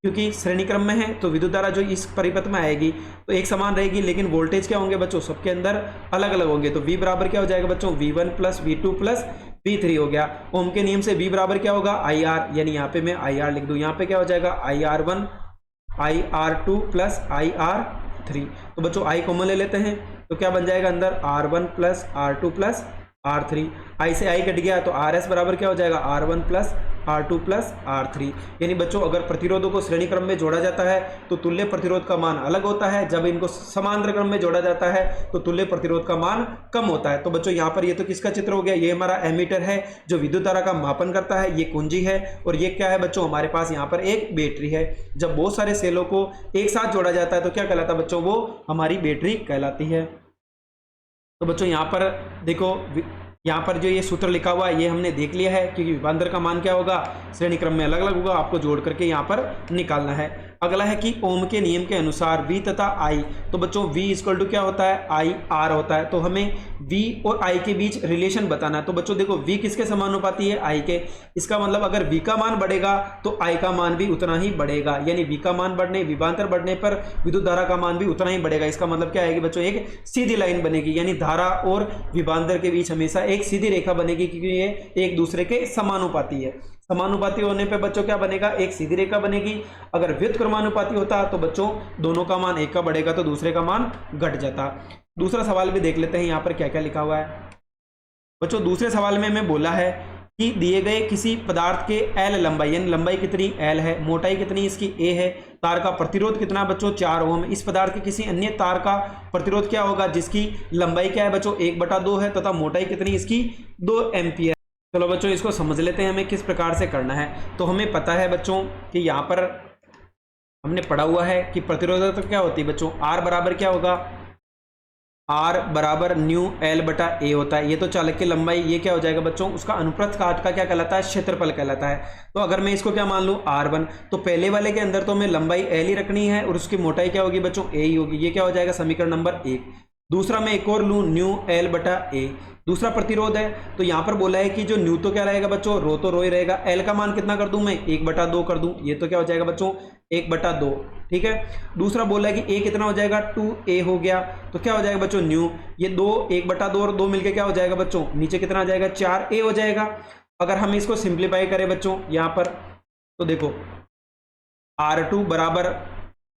क्योंकि श्रेणी क्रम में है। तो विद्युत धारा जो इस परिपथ में आएगी तो एक समान रहेगी, लेकिन वोल्टेज क्या होंगे बच्चों, सबके अंदर अलग अलग होंगे। तो V बराबर क्या हो जाएगा बच्चों, V1 + V2 + V3 हो गया। ओम के नियम से V बराबर क्या होगा, IR। यानी यहाँ पे मैं IR लिख दूं, यहाँ पे क्या हो जाएगा IR1, IR2 + IR3। तो बच्चों I कॉमन ले लेते हैं तो क्या बन जाएगा अंदर, R1 + R2 + R3। I से I कट गया तो RS बराबर क्या हो जाएगा, R1 + R2 + R3। यानी बच्चों अगर प्रतिरोधों को श्रेणी क्रम में जोड़ा जाता है तो तुल्य प्रतिरोध का मान अलग होता है, जब इनको समांतर क्रम में जोड़ा जाता है तो तुल्य प्रतिरोध का मान कम होता है। तो बच्चों यहाँ पर ये तो किसका चित्र हो गया, ये हमारा एमीटर है जो विद्युत धारा का मापन करता है, ये कुंजी है। और ये क्या है बच्चों, हमारे पास यहाँ पर एक बैटरी है। जब बहुत सारे सेलों को एक साथ जोड़ा जाता है तो क्या कहलाता है बच्चों, वो हमारी बैटरी कहलाती है। तो बच्चों यहाँ पर देखो, यहाँ पर जो ये सूत्र लिखा हुआ है ये हमने देख लिया है, क्योंकि विभवांतर का मान क्या होगा, श्रेणी क्रम में अलग अलग होगा, आपको जोड़ करके यहाँ पर निकालना है। अगला है कि ओम के नियम के अनुसार V तथा I। तो बच्चों V = क्या होता है, IR होता है। तो हमें V और I के बीच रिलेशन बताना है। तो बच्चों देखो V किसके समानुपाती है, I के। इसका मतलब अगर V का मान बढ़ेगा तो I का मान भी उतना ही बढ़ेगा। यानी V का मान बढ़ने, विभवांतर बढ़ने पर विद्युत धारा का मान भी उतना ही बढ़ेगा। इसका मतलब क्या आएगी बच्चों, एक सीधी लाइन बनेगी। यानी धारा और विभवांतर के बीच हमेशा एक सीधी रेखा बनेगी, क्योंकि ये एक दूसरे के समानुपाती है। समानुपाती होने पे बच्चों क्या बनेगा, एक सीधी रेखा बनेगी। अगर व्युत्क्रमानुपाती होता तो बच्चों दोनों का मान एक का बढ़ेगा तो दूसरे का मान घट जाता। दूसरा सवाल भी देख लेते हैं यहाँ पर क्या क्या लिखा हुआ है। बच्चों दूसरे सवाल में हमें बोला है कि दिए गए किसी पदार्थ के L लंबाई, यानी लंबाई कितनी L है, मोटाई कितनी इसकी A है, तार का प्रतिरोध कितना बच्चों 4 ओम। इस पदार्थ के किसी अन्य तार का प्रतिरोध क्या होगा जिसकी लंबाई क्या है बच्चों 1/2 है तथा मोटाई कितनी इसकी 2 एम्पियर। चलो बच्चों इसको समझ लेते हैं हमें किस प्रकार से करना है। तो हमें पता है बच्चों कि यहाँ पर हमने पढ़ा हुआ है कि प्रतिरोधकता क्या होती है बच्चों, R बराबर क्या होगा, आर बराबर न्यू एल बटा ए होता है। ये तो चालक की लंबाई, ये क्या हो जाएगा बच्चों, उसका अनुप्रस्थ काट का क्या कहलाता है, क्षेत्रफल कहलाता है। तो अगर मैं इसको क्या मान लूँ R1, तो पहले वाले के अंदर तो हमें लंबाई एल ही रखनी है और उसकी मोटाई क्या होगी बच्चों, ए ही होगी। ये क्या हो जाएगा समीकरण नंबर 1। दूसरा मैं एक और लूँ, न्यू एल बटा ए, दूसरा प्रतिरोध है। तो यहाँ पर बोला है कि जो न्यू तो क्या रहेगा बच्चों, रो तो रो ही रहेगा। एल का मान कितना कर दूं मैं, 1/2 कर दूं। ये तो क्या हो जाएगा बच्चों, 1/2, ठीक है। दूसरा बोला है कि ए कितना हो जाएगा, 2a हो गया। तो क्या हो जाएगा बच्चों, न्यू, ये 1/2 और 2 मिलके क्या हो जाएगा बच्चों, नीचे कितना आ जाएगा, 4a हो जाएगा। अगर हम इसको सिंप्लीफाई करें बच्चों यहाँ पर, तो देखो R2 बराबर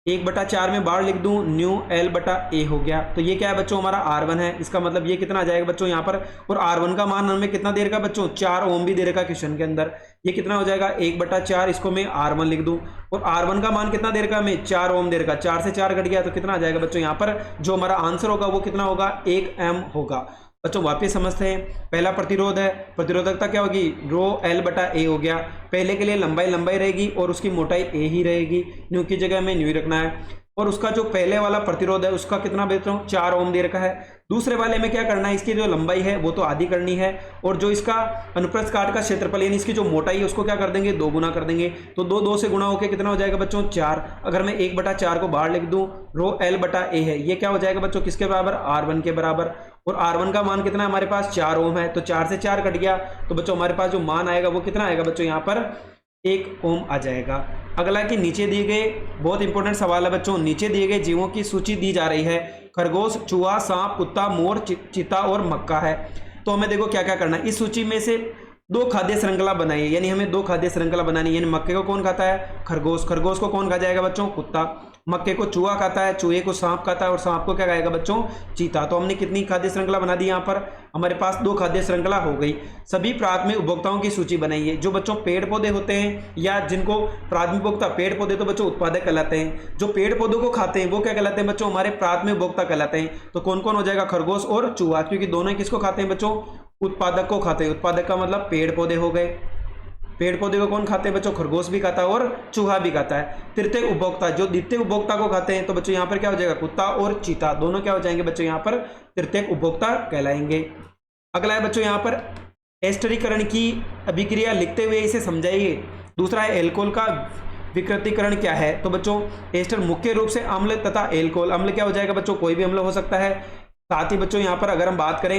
1/4 में बाहर लिख दूं, न्यू एल बटा ए हो गया। तो ये क्या है बच्चों, हमारा R1 है। इसका मतलब ये कितना आ जाएगा बच्चों यहाँ पर, और R1 का मान हमें कितना दे रखा बच्चों, 4 ओम भी दे रखा क्वेश्चन के अंदर। ये कितना हो जाएगा, 1/4, इसको मैं R1 लिख दूं, और R1 का मान कितना दे रखा हमें, 4 ओम दे रखा। 4 से 4 कट गया तो कितना आ जाएगा बच्चों यहाँ पर, जो हमारा आंसर होगा वो कितना होगा, 1 m होगा। बच्चों वापस समझते हैं, पहला प्रतिरोध है, प्रतिरोधकता क्या होगी, रो एल बटा ए हो गया। पहले के लिए लंबाई लंबाई रहेगी और उसकी मोटाई ए ही रहेगी, न्यू की जगह में न्यू ही रखना है। और उसका जो पहले वाला प्रतिरोध है उसका कितना देता हूँ, 4 ओम दे रखा है। दूसरे वाले में क्या करना है, इसकी जो लंबाई है वो तो आधी करनी है, और जो इसका अनुप्रस्थ काट का क्षेत्रफल यानी इसकी जो मोटाई है उसको क्या कर देंगे, 2 गुना कर देंगे। तो 2 से गुना होकर कितना हो जाएगा बच्चों, 4। अगर मैं 1/4 को बाहर लिख दूं, रो एल बटा ए है, ये क्या हो जाएगा बच्चों, किसके बराबर, R1 के बराबर। और R1 का मान कितना है हमारे पास, 4 ओम है। तो 4 से 4 कट गया, तो बच्चों हमारे पास जो मान आएगा वो कितना आएगा बच्चों यहाँ पर, 1 ओम आ जाएगा। अगला कि नीचे दिए गए, बहुत इंपॉर्टेंट सवाल है बच्चों, नीचे दिए गए जीवों की सूची दी जा रही है। खरगोश, चूहा, सांप, कुत्ता, मोर, चीता और मक्का है। तो हमें देखो क्या क्या करना है, इस सूची में से 2 खाद्य श्रृंखला बनाइए, यानी हमें 2 खाद्य श्रृंखला बनानी है। यानी मक्के को कौन खाता है, खरगोश, खरगोश को कौन खा जाएगा बच्चों, कुत्ता। मक्के को चूहा खाता है, चूहे को सांप खाता है, और सांप को क्या खाएगा बच्चों, चीता। तो हमने कितनी खाद्य श्रृंखला बना दी, यहाँ पर हमारे पास 2 खाद्य श्रृंखला हो गई। सभी प्राथमिक उपभोक्ताओं की सूची बनाइए। जो बच्चों पेड़ पौधे होते हैं या जिनको प्राथमिक उपभोक्ता, पेड़ पौधे तो बच्चों उत्पादक कहलाते हैं, जो पेड़ पौधों को खाते हैं वो क्या कहलाते हैं बच्चों, हमारे प्राथमिक उपभोक्ता कहलाते हैं। तो कौन कौन हो जाएगा, खरगोश और चूहा, क्योंकि दोनों किसको खाते हैं बच्चों, उत्पादक को खाते हैं। उत्पादक का मतलब पेड़ पौधे हो गए, पेड़ पौधे को कौन खाते हैं बच्चों, खरगोश भी खाता है और चूहा भी खाता है। तृतीय उपभोक्ता, जो द्वितीय उपभोक्ता को खाते हैं, तो बच्चों यहाँ पर क्या हो जाएगा, कुत्ता और चीता, दोनों क्या हो जाएंगे बच्चों यहाँ पर तृतीय उपभोक्ता कहलाएंगे। अगला है बच्चों यहाँ पर एस्टरीकरण की अभिक्रिया लिखते हुए इसे समझाइए। दूसरा है एल्कोहल का विकृतीकरण क्या है। तो बच्चों एस्टर मुख्य रूप से अम्ल तथा एल्कोहल, अम्ल क्या हो जाएगा बच्चों, कोई भी अम्ल हो सकता है। साथ ही बच्चों यहाँ पर अगर हम बात करें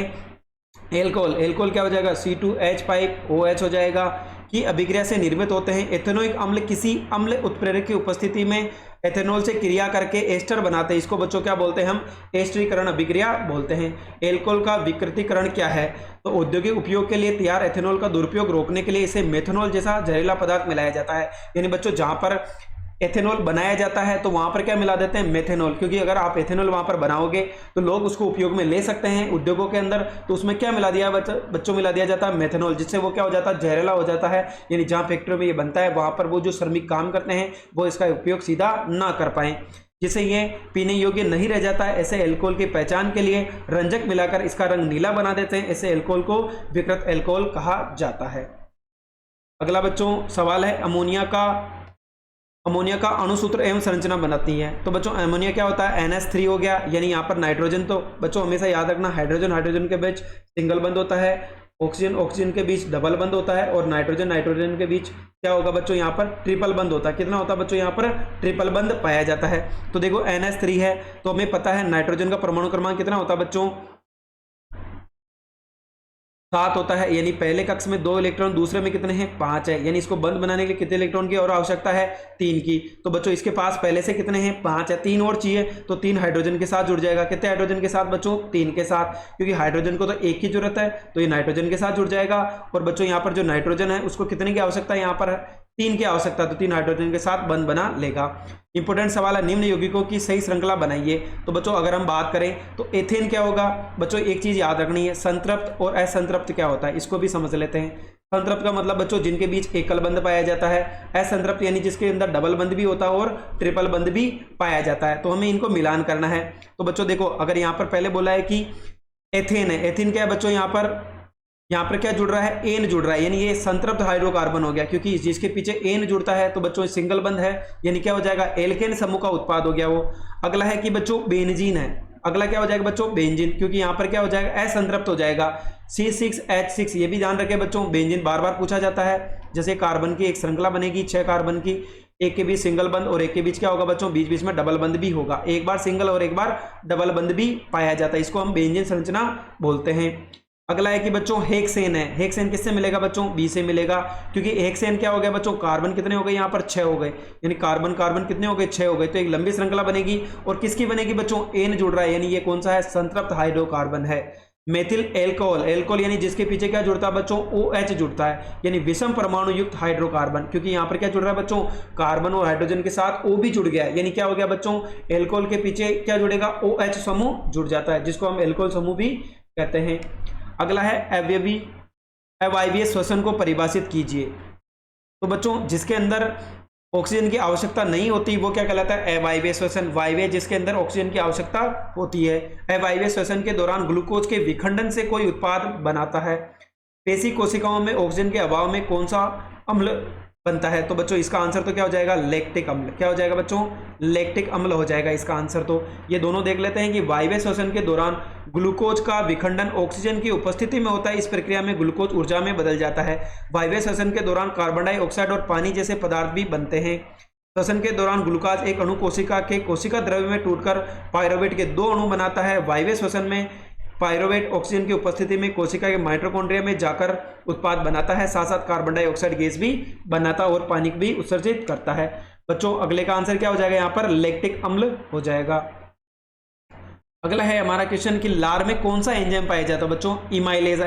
एल्कोहल, एल्कोहल क्या हो जाएगा, C2H5OH हो जाएगा, की अभिक्रिया से निर्मित होते हैं। एथेनोइक अम्ल किसी अम्ल उत्प्रेरक की उपस्थिति में एथेनॉल से क्रिया करके एस्टर बनाते हैं, इसको बच्चों क्या बोलते हैं, हम एस्टरीकरण अभिक्रिया बोलते हैं। एल्कोहल का विकृतीकरण क्या है, तो औद्योगिक उपयोग के लिए तैयार एथेनॉल का दुरुपयोग रोकने के लिए इसे मेथनॉल जैसा जहरीला पदार्थ मिलाया जाता है। यानी बच्चों जहां पर एथेनॉल बनाया जाता है तो वहां पर क्या मिला देते हैं, मेथेनॉल, क्योंकि अगर आप एथेनॉल वहां पर बनाओगे तो लोग उसको उपयोग में ले सकते हैं उद्योगों के अंदर, तो उसमें क्या मिला दिया बच्चों, मिला दिया जाता है मेथेनॉल, जिससे वो क्या हो जाता है, जहरीला हो जाता है। यानी जहां फैक्ट्री में ये बनता है वहां पर वो जो श्रमिक काम करते हैं वो इसका उपयोग सीधा ना कर पाए, जिससे ये पीने योग्य नहीं रह जाता है। ऐसे एल्कोहल की पहचान के लिए रंजक मिलाकर इसका रंग नीला बना देते हैं। ऐसे एल्कोहल को विकृत एल्कोहल कहा जाता है। अगला बच्चों सवाल है अमोनिया का अणुसूत्र एवं संरचना बनाती है। तो बच्चों अमोनिया क्या होता है, NH3 हो गया, यानी यहाँ पर नाइट्रोजन, तो बच्चों हमेशा याद रखना हाइड्रोजन हाइड्रोजन के बीच सिंगल बंद होता है, ऑक्सीजन ऑक्सीजन के बीच डबल बंद होता है, और नाइट्रोजन नाइट्रोजन के बीच क्या होगा बच्चों, यहाँ पर ट्रिपल बंद होता है। कितना होता है बच्चों, यहाँ पर ट्रिपल बंद पाया जाता है। तो देखो NH3 है तो हमें पता है नाइट्रोजन का परमाणु क्रमांक कितना होता है बच्चों, 7 होता है, यानी पहले कक्ष में 2 इलेक्ट्रॉन, दूसरे में कितने हैं, 5 है, यानी इसको बंद बनाने के लिए कितने इलेक्ट्रॉन की और आवश्यकता है, 3 की। तो बच्चों इसके पास पहले से कितने हैं, 5 है, 3 और चाहिए, तो 3 हाइड्रोजन के साथ जुड़ जाएगा। कितने हाइड्रोजन के साथ बच्चों, 3 के साथ, क्योंकि हाइड्रोजन को तो 1 की जरूरत है, तो ये नाइट्रोजन के साथ जुड़ जाएगा। और बच्चों यहाँ पर जो नाइट्रोजन है उसको कितने की आवश्यकता है, यहाँ पर 3 की आवश्यकता, तो 3 हाइड्रोजन के साथ बंद बना लेगा। इंपोर्टेंट सवाल है निम्न यौगिकों की सही श्रृंखला बनाइए। तो बच्चों अगर हम बात करें तो एथेन क्या होगा बच्चों, एक चीज याद रखनी है, संतृप्त और असंतृप्त क्या होता है, इसको भी समझ लेते हैं। संतृप्त का मतलब बच्चों जिनके बीच एकल बंध पाया जाता है, असंतृप्त यानी जिसके अंदर डबल बंध भी होता है और ट्रिपल बंध भी पाया जाता है, तो हमें इनको मिलान करना है। तो बच्चों देखो अगर यहाँ पर पहले बोला है कि एथेन है, एथेन क्या है बच्चों, यहाँ पर क्या जुड़ रहा है, एन जुड़ रहा है, यानी ये संतृप्त हाइड्रोकार्बन हो गया, क्योंकि जिसके पीछे एन जुड़ता है तो बच्चों सिंगल बंध है, यानी क्या हो जाएगा, एल्केन समूह का उत्पाद हो गया वो। अगला है कि बच्चों बेंजीन है, अगला क्या हो जाएगा बच्चों, बेंजीन, क्योंकि यहाँ पर क्या हो जाएगा, असंतृप्त हो जाएगा, C6H6। ये भी ध्यान रखें बच्चों, बेंजीन बार बार पूछा जाता है। जैसे कार्बन की एक श्रृंखला बनेगी 6 कार्बन की, एक के बीच सिंगल बंद और एक के बीच क्या होगा बच्चों, बीच बीच में डबल बंद भी होगा, एक बार सिंगल और एक बार डबल बंद भी पाया जाता है, इसको हम बेंजीन संरचना बोलते हैं। अगला है कि बच्चों हेक्सेन है। हेक्सेन किससे मिलेगा बच्चों, बी से मिलेगा, क्योंकि हेक्सेन क्या हो गया बच्चों, कार्बन कितने हो गए यहाँ पर 6 हो गए, यानी कार्बन कार्बन कितने हो गए 6 हो गए, तो एक लंबी श्रृंखला बनेगी और किसकी बनेगी बच्चों, एन जुड़ रहा है, यानी ये कौन सा है, संतृप्त हाइड्रोकार्बन है। मेथिल एल्कोहल, एल्कोहल यानी जिसके पीछे क्या जुड़ता है बच्चों, OH जुड़ता है, यानी विषम परमाणु युक्त हाइड्रोकार्बन, क्योंकि यहाँ पर क्या जुड़ रहा है बच्चों, कार्बन और हाइड्रोजन के साथ O भी जुड़ गया है, यानी क्या हो गया बच्चों, एल्कोहल के पीछे क्या जुड़ेगा, OH समूह जुड़ जाता है, जिसको हम एल्कोहल समूह भी कहते हैं। अगला है अवायवीय श्वसन को परिभाषित कीजिए। तो बच्चों जिसके अंदर ऑक्सीजन की आवश्यकता नहीं होती वो क्या कहलाता है, अवायवीय श्वसन। वायवीय जिसके अंदर ऑक्सीजन की आवश्यकता होती है। अवायवीय श्वसन के दौरान ग्लूकोज के विखंडन से कोई उत्पाद बनाता है। पेशी कोशिकाओं में ऑक्सीजन के अभाव में कौन सा अम्ल बनता है, तो बच्चों इसका आंसर तो क्या हो जाएगा, लैक्टिक अम्ल। क्या हो जाएगा बच्चों, लैक्टिक अम्ल हो जाएगा इसका आंसर। तो ये दोनों देख लेते हैं कि वायवीय श्वसन के दौरान ग्लूकोज का विखंडन ऑक्सीजन की उपस्थिति में होता है, इस प्रक्रिया में ग्लूकोज ऊर्जा में बदल जाता है। वायवीय श्वसन के दौरान कार्बन डाइऑक्साइड और पानी जैसे पदार्थ भी बनते हैं। श्वसन के दौरान ग्लूकोज एक अणु कोशिका के कोशिका द्रव्य में टूटकर पायरुवेट के 2 अणु बनाता है। वायवीय श्वसन में पायरुवेट ऑक्सीजन की उपस्थिति में कोशिका के माइटोकॉन्ड्रिया में जाकर उत्पाद बनाता है, साथ साथ कार्बन डाइऑक्साइड गैस भी बनाता है और पानी भी उत्सर्जित करता है। बच्चों अगले का आंसर क्या हो जाएगा, यहाँ पर लैक्टिक अम्ल हो जाएगा। अगला है हमारा क्वेश्चन कि लार में कौन सा एंजाइम पाया जाता है बच्चों, इमाइलेज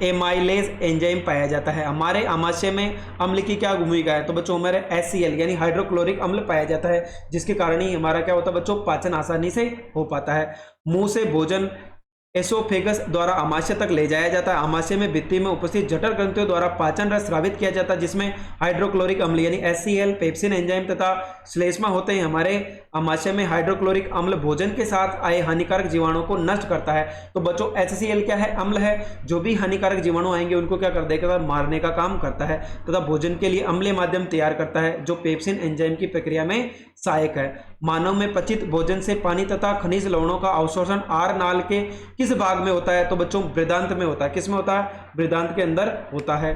एमाइलेज एंजाइम पाया जाता है। हमारे आमाशय में अम्ल की क्या भूमिका है, तो बच्चों हमारे HCl यानी हाइड्रोक्लोरिक अम्ल पाया जाता है, जिसके कारण ही हमारा क्या होता है बच्चों, पाचन आसानी से हो पाता है। मुंह से भोजन एसोफेगस द्वारा आमाशय तक ले जाया जाता है। आमाशय में भित्ति में उपस्थित जठर ग्रंथियों द्वारा पाचन रस स्रावित किया जाता है, जिसमें हाइड्रोक्लोरिक अम्ल यानी HCl, पेप्सिन एंजाइम तथा श्लेष्मा होते हैं। हमारे आमाशय में हाइड्रोक्लोरिक अम्ल भोजन के साथ आए हानिकारक जीवाणुओं को नष्ट करता है। तो बच्चों HCl क्या है, अम्ल है, जो भी हानिकारक जीवाणु आएंगे उनको क्या कर देगा, मारने का काम करता है तथा भोजन के लिए अम्लीय माध्यम तैयार करता है, जो पेप्सिन एंजाइम की प्रक्रिया में सहायक है। मानव में पचित भोजन से पानी तथा खनिज लवणों का अवशोषण आर नाल के किस भाग में होता है, तो बच्चों वृद्धांत में होता है। किस में होता है, वृद्धांत के अंदर होता है।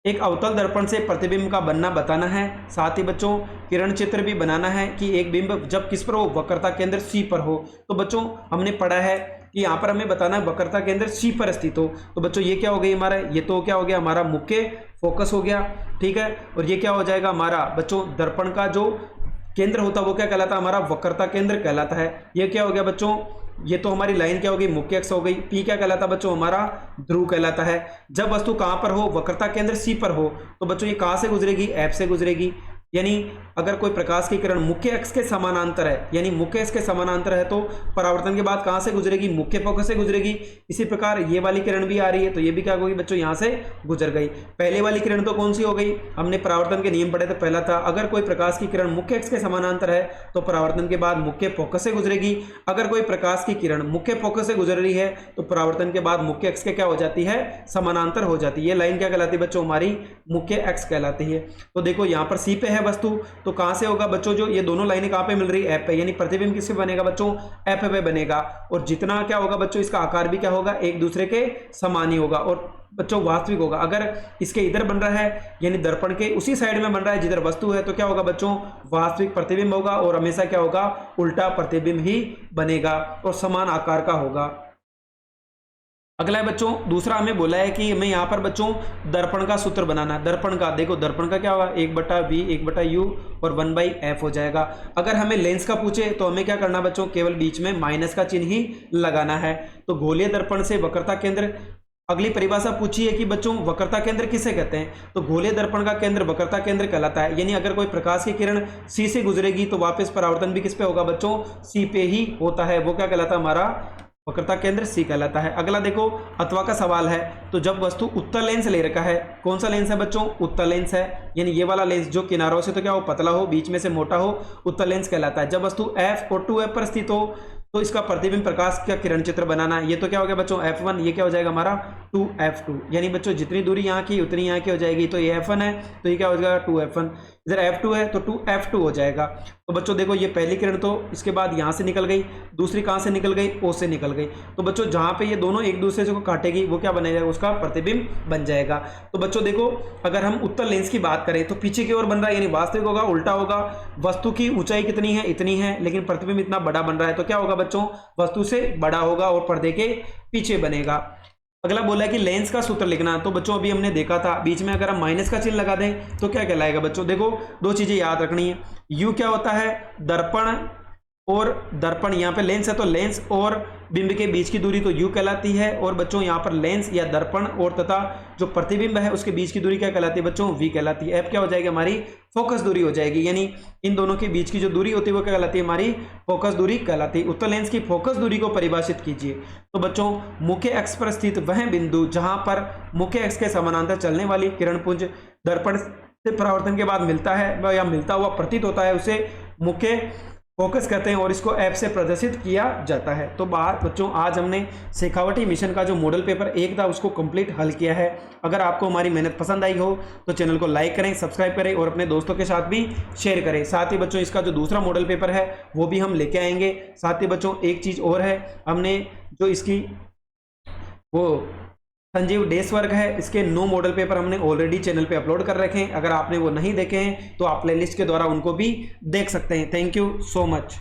एक अवतल दर्पण से प्रतिबिंब का बनना बताना है, साथ ही बच्चों किरण चित्र भी बनाना है कि एक बिंब जब किस पर हो, वक्रता केंद्र C पर हो। तो बच्चों हमने पढ़ा है कि यहाँ पर हमें बताना है वक्रता केंद्र C पर स्थित हो। तो बच्चों ये क्या हो गई हमारा, ये तो क्या हो गया हमारा मुख्य फोकस हो गया, ठीक है। और ये क्या हो जाएगा हमारा बच्चों, दर्पण का जो केंद्र होता है वो क्या कहलाता है, हमारा वक्रता केंद्र कहलाता है। ये क्या हो गया बच्चों, ये तो हमारी लाइन क्या होगी, मुख्य अक्ष हो गई। P क्या कहलाता है बच्चों, हमारा ध्रुव कहलाता है। जब वस्तु कहां पर हो, वक्रता केंद्र C पर हो, तो बच्चों ये कहां से गुजरेगी, F से गुजरेगी। यानी अगर कोई प्रकाश की किरण मुख्य अक्ष के समानांतर है, यानी मुख्य अक्ष के समानांतर है, तो परावर्तन के बाद कहां से गुजरेगी, मुख्य फोकस से गुजरेगी। इसी प्रकार ये वाली किरण भी आ रही है, तो ये भी क्या होगी बच्चों, यहां से गुजर गई। पहले वाली किरण तो कौन सी हो गई, हमने परावर्तन के नियम पढ़े थे, पहला था अगर कोई प्रकाश की किरण मुख्य अक्ष के समानांतर है तो परावर्तन के बाद मुख्य फोकस से गुजरेगी। अगर कोई प्रकाश की किरण मुख्य फोकस से गुजर रही है तो परावर्तन के बाद मुख्य अक्ष के क्या हो जाती है, समानांतर हो जाती है। ये लाइन क्या कहलाती है बच्चों, हमारी मुख्य अक्ष कहलाती है। तो देखो यहाँ पर C पे है वस्तु, तो कहां से होगा बच्चों, जो ये दोनों लाइनें कहां पे मिल रही है, F पे, यानी प्रतिबिंब किससे बनेगा बच्चों, F पे बनेगा। और जितना क्या होगा बच्चों, इसका आकार भी क्या होगा, एक दूसरे के समान ही होगा और बच्चों वास्तविक होगा। अगर इसके इधर बन रहा है यानी दर्पण के उसी साइड में बन रहा है जिधर वस्तु है, तो क्या होगा बच्चों, वास्तविक प्रतिबिंब होगा और हमेशा क्या होगा, उल्टा प्रतिबिंब ही बनेगा और समान आकार का होगा। अगला है बच्चों, दूसरा हमें बोला है कि हमें यहाँ पर बच्चों दर्पण का सूत्र बनाना है। दर्पण का देखो, दर्पण का क्या होगा, 1/V 1/U और 1/F हो जाएगा। अगर हमें लेंस का पूछे तो हमें क्या करना बच्चों, केवल बीच में माइनस का चिन्ह ही लगाना है। तो गोलीय दर्पण से वक्रता केंद्र, अगली परिभाषा पूछी है कि बच्चों वक्रता केंद्र किसे कहते हैं, तो गोलीय दर्पण का केंद्र वक्रता केंद्र कहलाता है। यानी अगर कोई प्रकाश की किरण C से गुजरेगी तो वापस परावर्तन भी किस पे होगा बच्चों, C पे ही होता है। वो क्या कहलाता है, हमारा वक्रता केंद्र C कहलाता है। अगला देखो, अथवा का सवाल है, तो जब वस्तु उत्तल लेंस ले रखा है, कौन सा लेंस है बच्चों, उत्तल लेंस है, यानी ये वाला लेंस जो किनारों से तो क्या हो, पतला हो, बीच में से मोटा हो, उत्तल लेंस कहलाता है। जब वस्तु F और 2F पर स्थित हो तो इसका प्रतिबिंब प्रकाश का किरण चित्र बनाना है। ये तो क्या हो गया बच्चों, F1, ये क्या हो जाएगा हमारा 2F2, यानी बच्चों जितनी दूरी यहाँ की उतनी यहाँ की हो जाएगी। तो ये F1 है तो ये क्या हो जाएगा 2F1। इधर F2 है तो 2F2 हो जाएगा। तो बच्चों देखो ये पहली किरण तो इसके बाद यहाँ से निकल गई, दूसरी कहाँ से निकल गई, O से निकल गई। तो बच्चों जहाँ पे ये दोनों एक दूसरे से को काटेगी वो क्या बन जाएगा, उसका प्रतिबिंब बन जाएगा। तो बच्चों देखो अगर हम उत्तल लेंस की बात करें तो पीछे की ओर बन रहा है, यानी वास्तविक होगा, उल्टा होगा। वस्तु की ऊंचाई कितनी है, इतनी है, लेकिन प्रतिबिंब इतना बड़ा बन रहा है, तो क्या होगा बच्चों, वस्तु से बड़ा होगा और पर्दे के पीछे बनेगा। अगला बोला है कि लेंस का सूत्र लिखना। तो बच्चों अभी हमने देखा था बीच में अगर हम माइनस का चिन्ह लगा दें तो क्या कहलाएगा बच्चों, देखो दो चीजें याद रखनी है। यू क्या होता है, दर्पण, और दर्पण यहाँ पे लेंस है तो लेंस और बिंब के बीच की दूरी तो यू कहलाती है। और बच्चों यहाँ पर लेंस या दर्पण और तथा जो प्रतिबिंब है उसके बीच की दूरी क्या कहलाती है बच्चों, वी कहलाती है। एफ क्या हो जाएगी, हमारी फोकस दूरी हो जाएगी, यानी इन दोनों के बीच की जो दूरी होती है वो क्या कहलाती है, हमारी फोकस दूरी कहलाती है। उत्तल लेंस की फोकस दूरी को परिभाषित कीजिए। तो बच्चों मुख्य अक्ष पर स्थित वह बिंदु जहां पर मुख्य अक्ष के समानांतर चलने वाली किरणपुंज दर्पण से परावर्तन के बाद मिलता है या मिलता हुआ प्रतीत होता है उसे मुख्य फोकस कहते हैं और इसको ऐप से प्रदर्शित किया जाता है। तो बात बच्चों आज हमने शेखावटी मिशन का जो मॉडल पेपर 1 था उसको कंप्लीट हल किया है। अगर आपको हमारी मेहनत पसंद आई हो तो चैनल को लाइक करें, सब्सक्राइब करें और अपने दोस्तों के साथ भी शेयर करें। साथ ही बच्चों इसका जो दूसरा मॉडल पेपर है वो भी हम लेके आएंगे। साथ ही बच्चों एक चीज़ और है, हमने जो इसकी वो संजीव डेस वर्क है, इसके 9 मॉडल पेपर हमने ऑलरेडी चैनल पे अपलोड कर रखे हैं। अगर आपने वो नहीं देखे हैं तो आप प्लेलिस्ट के द्वारा उनको भी देख सकते हैं। Thank you so much.